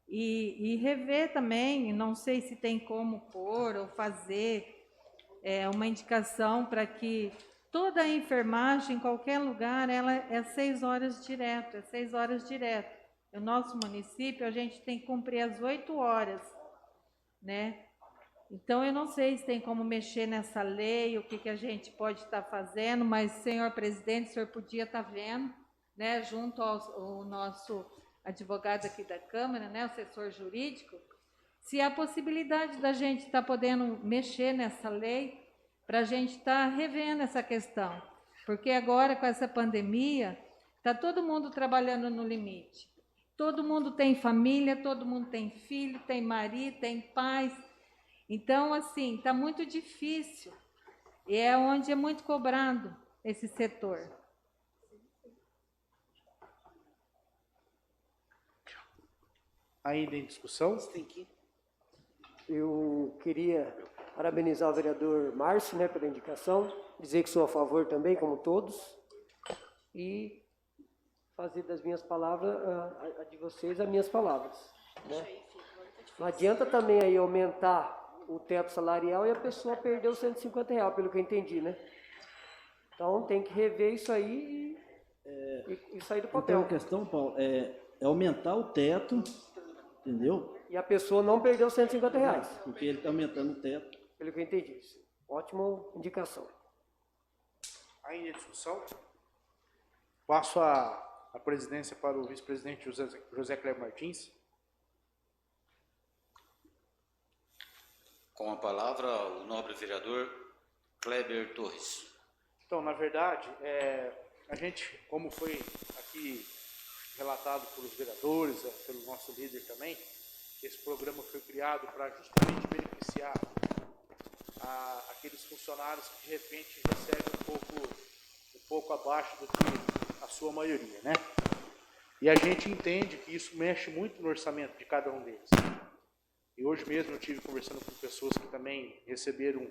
E rever também, não sei se tem como pôr ou fazer uma indicação para que toda a enfermagem, em qualquer lugar, ela é 6 horas direto, No nosso município, a gente tem que cumprir as 8 horas, né? Então, eu não sei se tem como mexer nessa lei, o que a gente pode estar fazendo, mas, senhor presidente, o senhor podia estar vendo, né, junto ao nosso advogado aqui da Câmara, né, o assessor jurídico, se há possibilidade da gente estar podendo mexer nessa lei para a gente estar revendo essa questão. Porque agora, com essa pandemia, está todo mundo trabalhando no limite. Todo mundo tem família, todo mundo tem filho, tem marido, tem pais. Então, assim, está muito difícil. E é onde é muito cobrado esse setor. Ainda em discussão? Eu queria parabenizar o vereador Márcio, né, pela indicação, dizer que sou a favor também, como todos, e fazer das minhas palavras, a de vocês, as minhas palavras. Né? Não adianta também aí aumentar o teto salarial e a pessoa perder os R$150, pelo que eu entendi, né? Então tem que rever isso aí e sair do papel. Então a questão, Paulo, é aumentar o teto, entendeu? E a pessoa não perdeu os R$150. Porque ele está aumentando o teto. Pelo que eu entendi. Ótima indicação. Ainda em discussão? Passo a presidência para o vice-presidente José Cleber Martins. Com a palavra, o nobre vereador Kleber Torres. Então, na verdade, a gente, como foi aqui relatado pelos vereadores, pelo nosso líder também, esse programa foi criado para justamente beneficiar aqueles funcionários que de repente recebem um pouco abaixo do que a sua maioria, né? E a gente entende que isso mexe muito no orçamento de cada um deles. E hoje mesmo eu estive conversando com pessoas que também receberam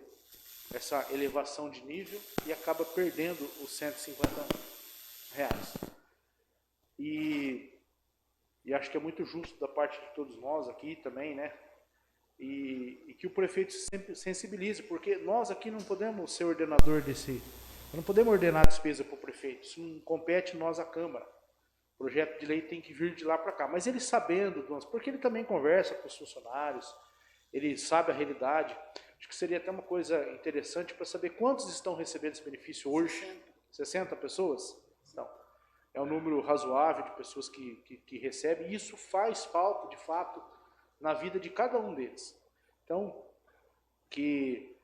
essa elevação de nível e acaba perdendo os R$150. E acho que é muito justo da parte de todos nós aqui também, né? E que o prefeito sempre sensibilize, porque nós aqui não podemos ser ordenador não podemos ordenar despesa para o prefeito, isso não compete nós a Câmara. O projeto de lei tem que vir de lá para cá. Mas ele sabendo, porque ele também conversa com os funcionários, ele sabe a realidade, acho que seria até uma coisa interessante para saber quantos estão recebendo esse benefício hoje. 60 pessoas? Não. É um número razoável de pessoas que recebem, e isso faz falta, de fato, na vida de cada um deles. Então, que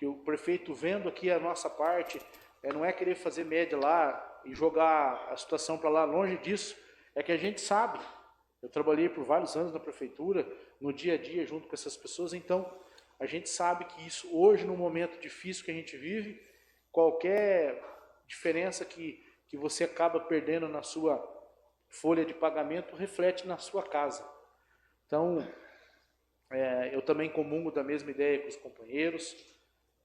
o prefeito vendo aqui a nossa parte, não é querer fazer média lá e jogar a situação para lá, longe disso, é que a gente sabe. Eu trabalhei por vários anos na prefeitura, no dia a dia, junto com essas pessoas, então a gente sabe que isso, hoje, no momento difícil que a gente vive, qualquer diferença que você acaba perdendo na sua folha de pagamento reflete na sua casa. Então, eu também comungo da mesma ideia com os companheiros,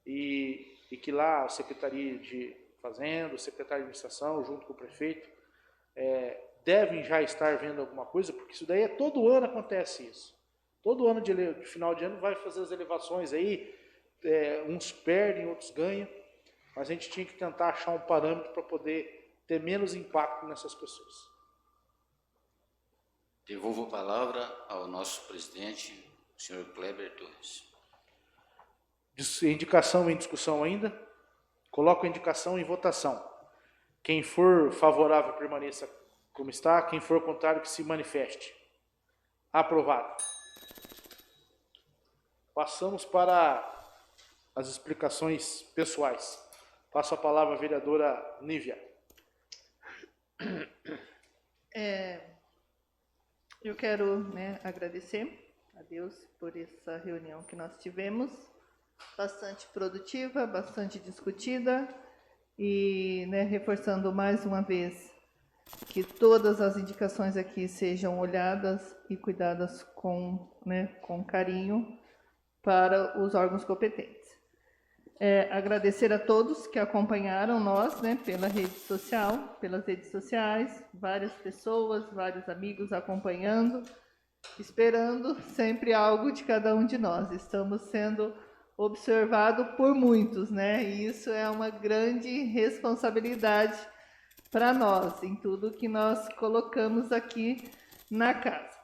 e que lá a Secretaria de fazendo, o secretário de administração, junto com o prefeito, devem já estar vendo alguma coisa, porque isso daí todo ano acontece isso. Todo ano de final de ano vai fazer as elevações aí, uns perdem, outros ganham, mas a gente tinha que tentar achar um parâmetro para poder ter menos impacto nessas pessoas. Devolvo a palavra ao nosso presidente, o senhor Kleber Torres. Indicação em discussão ainda? Coloco a indicação em votação. Quem for favorável, permaneça como está. Quem for contrário, que se manifeste. Aprovado. Passamos para as explicações pessoais. Passo a palavra à vereadora Nívia. Eu quero agradecer a Deus por essa reunião que nós tivemos, bastante produtiva, bastante discutida, e reforçando mais uma vez que todas as indicações aqui sejam olhadas e cuidadas com carinho para os órgãos competentes. Agradecer a todos que acompanharam nós pela rede social, pelas redes sociais, várias pessoas, vários amigos acompanhando, esperando sempre algo de cada um de nós. Estamos sendo observados por muitos, e isso é uma grande responsabilidade para nós, em tudo que nós colocamos aqui na casa.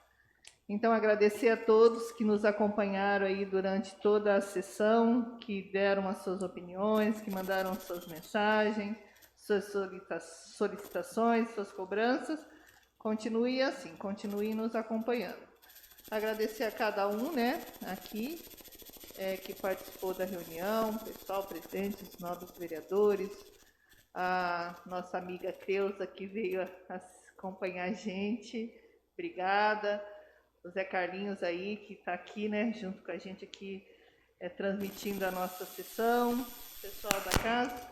Então, agradecer a todos que nos acompanharam aí durante toda a sessão, que deram as suas opiniões, que mandaram suas mensagens, suas solicitações, suas cobranças. Continue assim, continue nos acompanhando. Agradecer a cada um, aqui, que participou da reunião, o pessoal presente, os novos vereadores, a nossa amiga Creuza, que veio acompanhar a gente. Obrigada. O Zé Carlinhos aí, que está aqui, junto com a gente aqui, transmitindo a nossa sessão, pessoal da casa.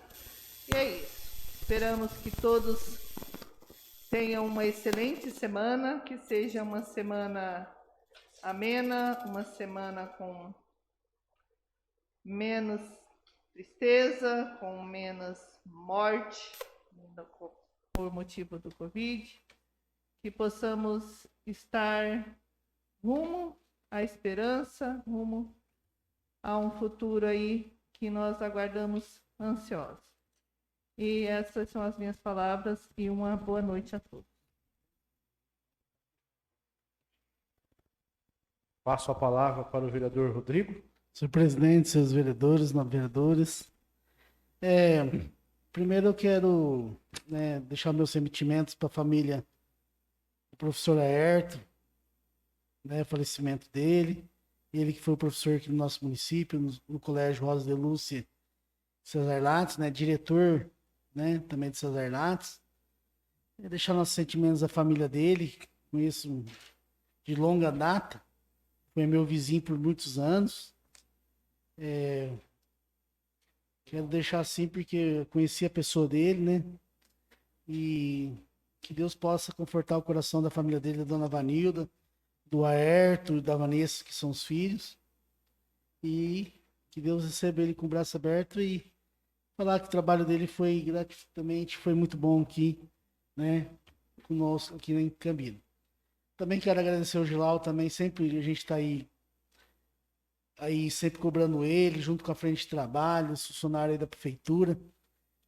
E é isso. Esperamos que todos tenham uma excelente semana, que seja uma semana amena, uma semana com menos tristeza, com menos morte por motivo do Covid, que possamos estar rumo à esperança, rumo a um futuro aí que nós aguardamos ansiosos. E essas são as minhas palavras e uma boa noite a todos. Passo a palavra para o vereador Rodrigo. Senhor presidente, seus vereadores, novos vereadores. Primeiro eu quero deixar meus sentimentos para a família do professor Aerto, o falecimento dele. Ele que foi professor aqui no nosso município, no Colégio Rosa de Lúcia Cesar Lattes, diretor também de Cesar Lattes. Deixar nossos sentimentos à família dele, conheço de longa data, foi meu vizinho por muitos anos. Quero deixar assim porque eu conheci a pessoa dele, e que Deus possa confortar o coração da família dele, da dona Vanilda, do Aerto e da Vanessa, que são os filhos, e que Deus receba ele com o braço aberto e falar que o trabalho dele foi gratuitamente, foi muito bom aqui, conosco aqui em Cambira. Também quero agradecer ao Gilau, também sempre a gente está aí sempre cobrando ele, junto com a frente de trabalho, os funcionários aí da prefeitura,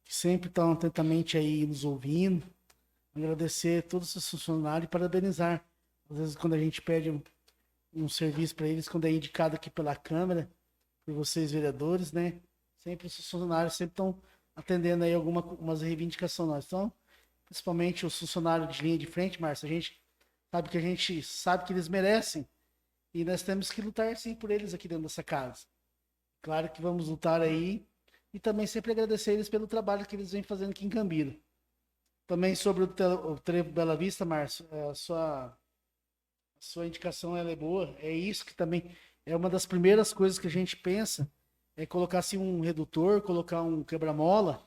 que sempre estão atentamente aí nos ouvindo. Agradecer a todos os funcionários e parabenizar. Às vezes, quando a gente pede um serviço para eles, quando é indicado aqui pela Câmara, por vocês vereadores, sempre os funcionários sempre estão atendendo aí algumas reivindicações nós. Então, principalmente os funcionários de linha de frente, Márcio, a gente sabe que eles merecem e nós temos que lutar sim por eles aqui dentro dessa casa. Claro que vamos lutar aí e também sempre agradecer eles pelo trabalho que eles vêm fazendo aqui em Cambira. Também sobre o Trevo Bela Vista, Márcio, a sua indicação ela é boa. É isso que também é uma das primeiras coisas que a gente pensa, é colocar assim um redutor, colocar um quebra-mola,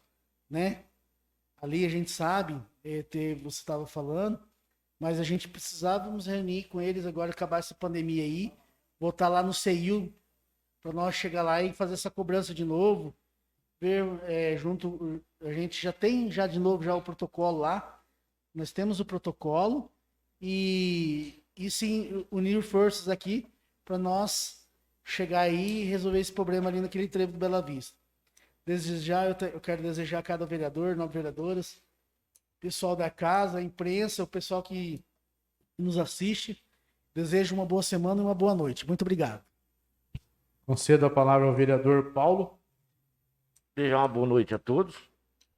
Ali a gente sabe, você estava falando, mas a gente precisava nos reunir com eles agora, acabar essa pandemia aí, voltar lá no CEIU, para nós chegar lá e fazer essa cobrança de novo, ver junto, a gente já tem de novo o protocolo lá, nós temos o protocolo e sim unir forças aqui para nós chegar aí e resolver esse problema ali naquele trevo do Bela Vista. Desde já eu quero desejar a cada vereador, 9 vereadoras, pessoal da casa, a imprensa, o pessoal que nos assiste, desejo uma boa semana e uma boa noite. Muito obrigado. Concedo a palavra ao vereador Paulo. Desejar uma boa noite a todos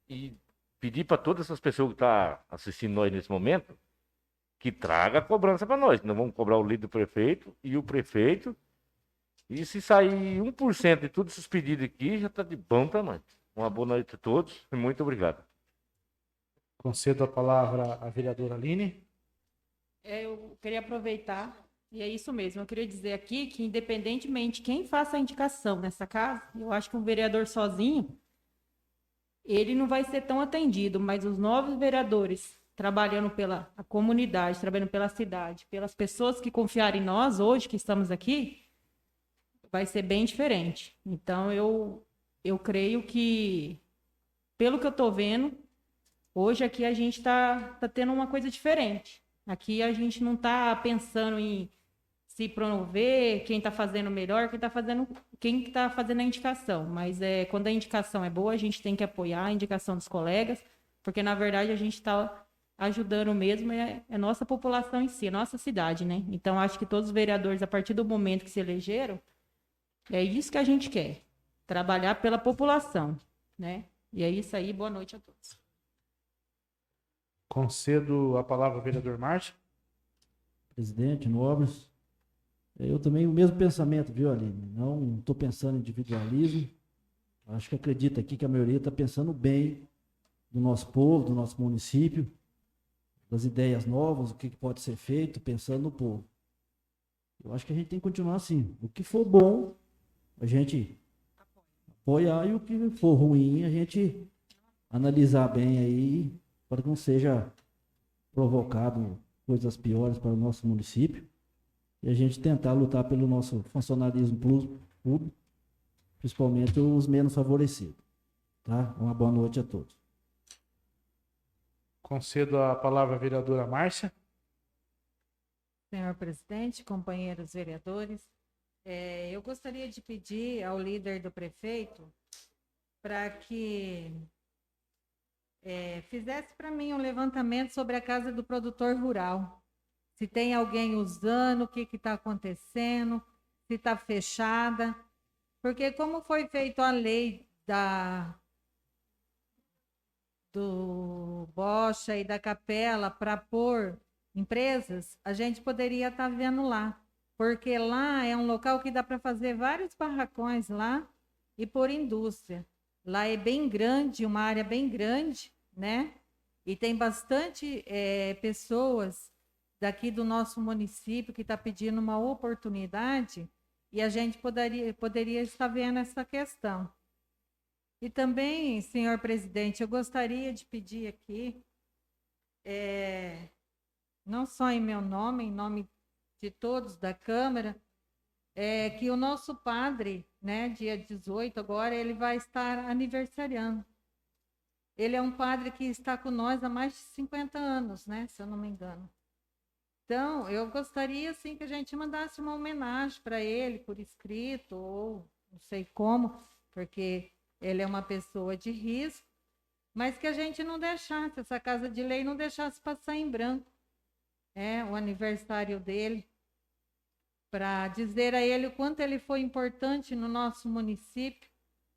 e pedir para todas essas pessoas que estão assistindo nós nesse momento que traga a cobrança para nós. Nós vamos cobrar o líder do prefeito e o prefeito. E se sair 1% de todos esses pedidos aqui, já está de bom tamanho. Uma boa noite a todos e muito obrigado. Concedo a palavra à vereadora Aline. Eu queria aproveitar, e é isso mesmo, eu queria dizer aqui que, independentemente quem faça a indicação nessa casa, eu acho que um vereador sozinho, ele não vai ser tão atendido, mas os 9 vereadores trabalhando pela a comunidade, trabalhando pela cidade, pelas pessoas que confiarem em nós hoje, que estamos aqui, vai ser bem diferente. Então, eu creio que, pelo que eu estou vendo, hoje aqui a gente está tendo uma coisa diferente. Aqui a gente não está pensando em se promover, quem está fazendo melhor, quem está fazendo a indicação. Mas quando a indicação é boa, a gente tem que apoiar a indicação dos colegas, porque, na verdade, a gente está ajudando mesmo a nossa população em si, a nossa cidade, né? Então, acho que todos os vereadores, a partir do momento que se elegeram, é isso que a gente quer, trabalhar pela população, né? E é isso aí, boa noite a todos. Concedo a palavra ao vereador Márcio. Presidente, nobres, eu também o mesmo pensamento, viu, Aline? Não estou pensando em individualismo, acho que acredito aqui que a maioria está pensando bem do nosso povo, do nosso município, das ideias novas, o que pode ser feito, pensando no povo. Eu acho que a gente tem que continuar assim, o que for bom, a gente apoiar, e o que for ruim, a gente analisar bem aí, para que não seja provocado coisas piores para o nosso município, e a gente tentar lutar pelo nosso funcionalismo público, principalmente os menos favorecidos. Tá? Uma boa noite a todos. Concedo a palavra à vereadora Márcia. Senhor presidente, companheiros vereadores, eu gostaria de pedir ao líder do prefeito para que fizesse para mim um levantamento sobre a casa do produtor rural. Se tem alguém usando, o que está acontecendo, se está fechada. Porque como foi feita a lei do Bocha e da Capela para pôr empresas, a gente poderia estar vendo lá. Porque lá é um local que dá para fazer vários barracões lá e pôr indústria. Lá é bem grande, uma área bem grande, né? E tem bastante pessoas daqui do nosso município que está pedindo uma oportunidade e a gente poderia estar vendo essa questão. E também, senhor presidente, eu gostaria de pedir aqui, não só em meu nome, em nome de todos da Câmara, que o nosso padre, né, dia 18 agora, ele vai estar aniversariando. Ele é um padre que está com nós há mais de 50 anos, né, se eu não me engano. Então, eu gostaria, sim, que a gente mandasse uma homenagem para ele, por escrito, ou não sei como, porque ele é uma pessoa de risco, mas que a gente não deixasse, essa casa de lei não deixasse passar em branco o aniversário dele, para dizer a ele o quanto ele foi importante no nosso município,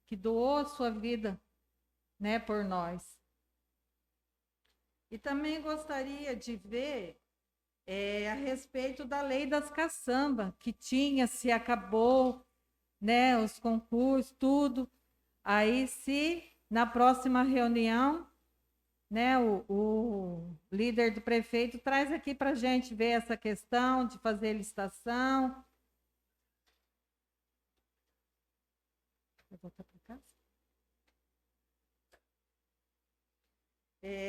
que doou sua vida, né, por nós. E também gostaria de ver a respeito da lei das caçambas, que tinha, se acabou, né, os concursos, tudo. Aí, se na próxima reunião, né, o líder do prefeito traz aqui para a gente ver essa questão de fazer licitação. Vou voltar para casa.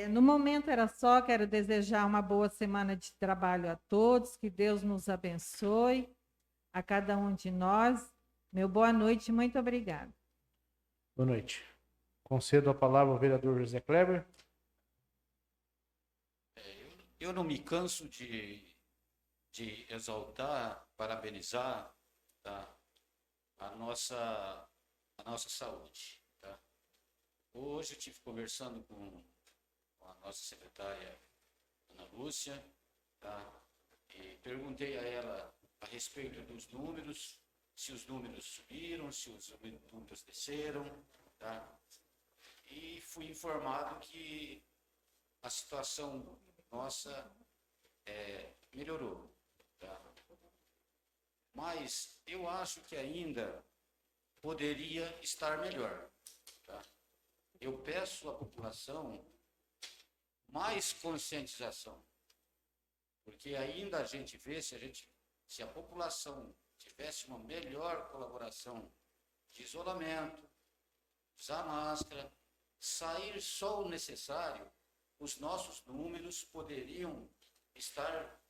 No momento era só, quero desejar uma boa semana de trabalho a todos, que Deus nos abençoe, a cada um de nós. Meu boa noite, muito obrigada. Boa noite. Concedo a palavra ao vereador José Kleber. Eu não me canso de exaltar, parabenizar, tá, a nossa saúde. Tá? Hoje eu estive conversando com a nossa secretária, Ana Lúcia, tá, e perguntei a ela a respeito dos números, se os números subiram, se os números desceram, tá? E fui informado que a situação nossa melhorou. Tá? Mas eu acho que ainda poderia estar melhor. Tá? Eu peço à população mais conscientização, porque ainda a gente vê, se a população tivesse uma melhor colaboração de isolamento, usar máscara, sair só o necessário, os nossos números poderiam estar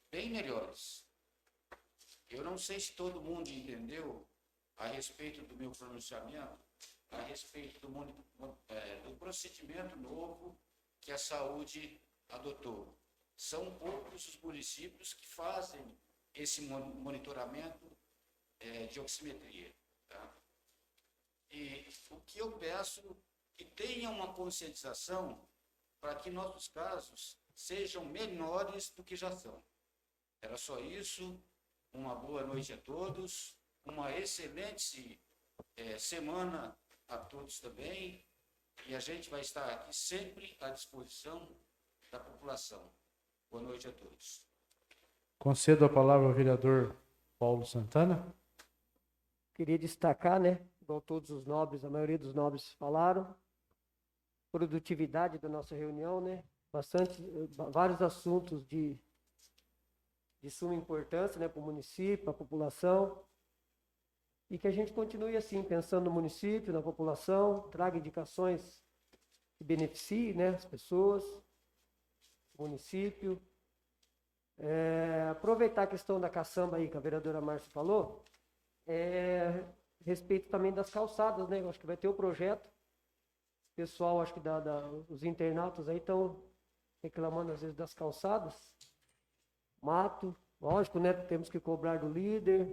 bem melhores. Eu não sei se todo mundo entendeu a respeito do meu pronunciamento, a respeito do procedimento novo que a saúde adotou. São poucos os municípios que fazem esse monitoramento de oximetria. Tá? E o que eu peço que tenha uma conscientização para que nossos casos sejam menores do que já são. Era só isso. Uma boa noite a todos. Uma excelente semana a todos também. E a gente vai estar aqui sempre à disposição da população. Boa noite a todos. Concedo a palavra ao vereador Paulo Santana. Queria destacar, né, igual todos os nobres, a maioria dos nobres falaram, produtividade da nossa reunião, né, vários assuntos de suma importância, né, para o município, para a população, e que a gente continue assim, pensando no município, na população, traga indicações que beneficiem, né, as pessoas, o município. Aproveitar a questão da caçamba aí que a vereadora Márcia falou, respeito também das calçadas, né? Eu acho que vai ter o projeto. O pessoal, acho que os internautas aí estão reclamando às vezes das calçadas. Mato, lógico, né? Temos que cobrar do líder,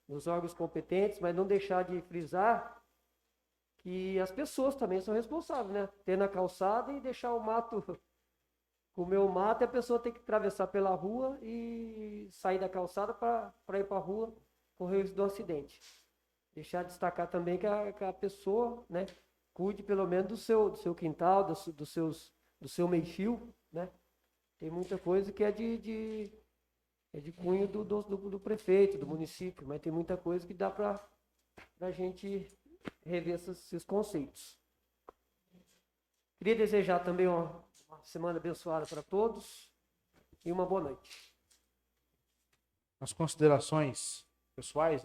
dos órgãos competentes, mas não deixar de frisar que as pessoas também são responsáveis, né? Ter na calçada e deixar o mato, comer o mato, e a pessoa tem que atravessar pela rua e sair da calçada para ir para a rua, correr o risco do acidente. Deixar de destacar também que a pessoa, né, cuide pelo menos do seu quintal, do seu meio-fio, né? Tem muita coisa que é de cunho do prefeito, do município, mas tem muita coisa que dá para a gente rever esses conceitos. Queria desejar também uma semana abençoada para todos e uma boa noite. As considerações pessoais,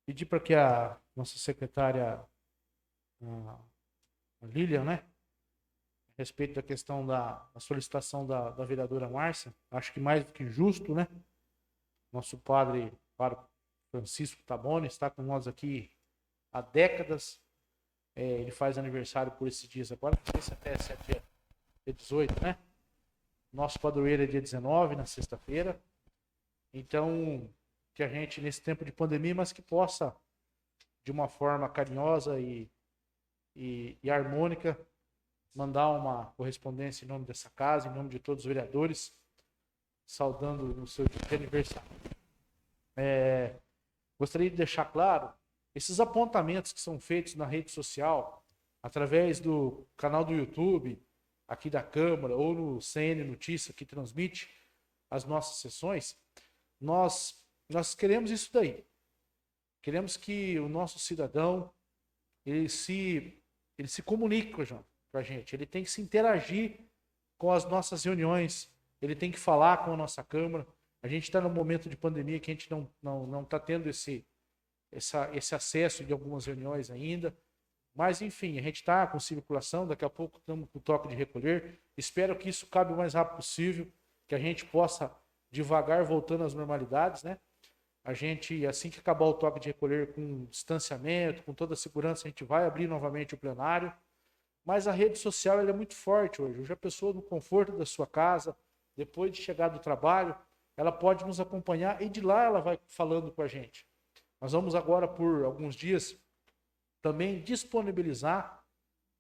pedir para que a nossa secretária, a Lilian, né, a respeito da questão da solicitação da vereadora Márcia, acho que mais do que justo, né? Nosso padre Francisco Taboni está com nós aqui há décadas. Ele faz aniversário por esses dias agora, não sei se até dia 18, né? Nosso padroeiro é dia 19, na sexta-feira. Então, que a gente, nesse tempo de pandemia, mas que possa, de uma forma carinhosa e harmônica, mandar uma correspondência em nome dessa casa, em nome de todos os vereadores, saudando no seu dia de aniversário. Gostaria de deixar claro, esses apontamentos que são feitos na rede social, através do canal do YouTube, aqui da Câmara, ou no CN Notícia, que transmite as nossas sessões, nós queremos isso daí. Queremos que o nosso cidadão, ele se comunique com a gente, ele tem que se interagir com as nossas reuniões, ele tem que falar com a nossa Câmara. A gente está num momento de pandemia que a gente não está tendo esse acesso de algumas reuniões ainda, mas enfim, a gente está com circulação, daqui a pouco estamos com o toque de recolher. Espero que isso cabe o mais rápido possível, que a gente possa devagar voltando às normalidades, né? A gente, assim que acabar o toque de recolher com distanciamento, com toda a segurança, a gente vai abrir novamente o plenário. Mas a rede social ela é muito forte hoje. Hoje a pessoa no conforto da sua casa, depois de chegar do trabalho, ela pode nos acompanhar e de lá ela vai falando com a gente. Nós vamos agora, por alguns dias, também disponibilizar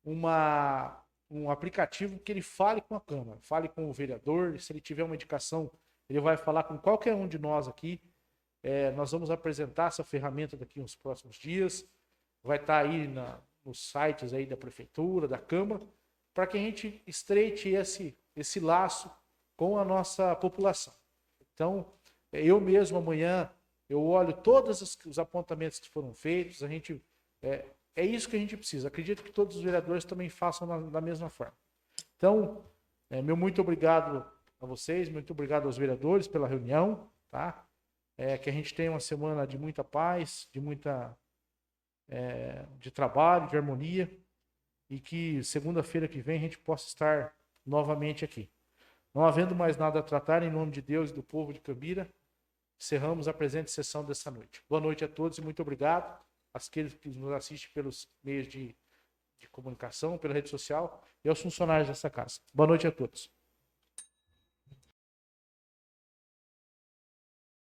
um aplicativo que ele fale com a Câmara, fale com o vereador, se ele tiver uma indicação, ele vai falar com qualquer um de nós aqui. Nós vamos apresentar essa ferramenta daqui nos próximos dias, vai estar aí nos sites aí da Prefeitura, da Câmara, para que a gente estreite esse laço com a nossa população. Então, eu mesmo amanhã, eu olho todos os apontamentos que foram feitos, é isso que a gente precisa. Acredito que todos os vereadores também façam da mesma forma. Então, meu muito obrigado a vocês, muito obrigado aos vereadores pela reunião, tá? Que a gente tenha uma semana de muita paz, de trabalho, de harmonia, e que segunda-feira que vem a gente possa estar novamente aqui. Não havendo mais nada a tratar, em nome de Deus e do povo de Cambira, encerramos a presente sessão dessa noite. Boa noite a todos e muito obrigado àqueles que nos assistem pelos meios de comunicação, pela rede social e aos funcionários dessa casa. Boa noite a todos.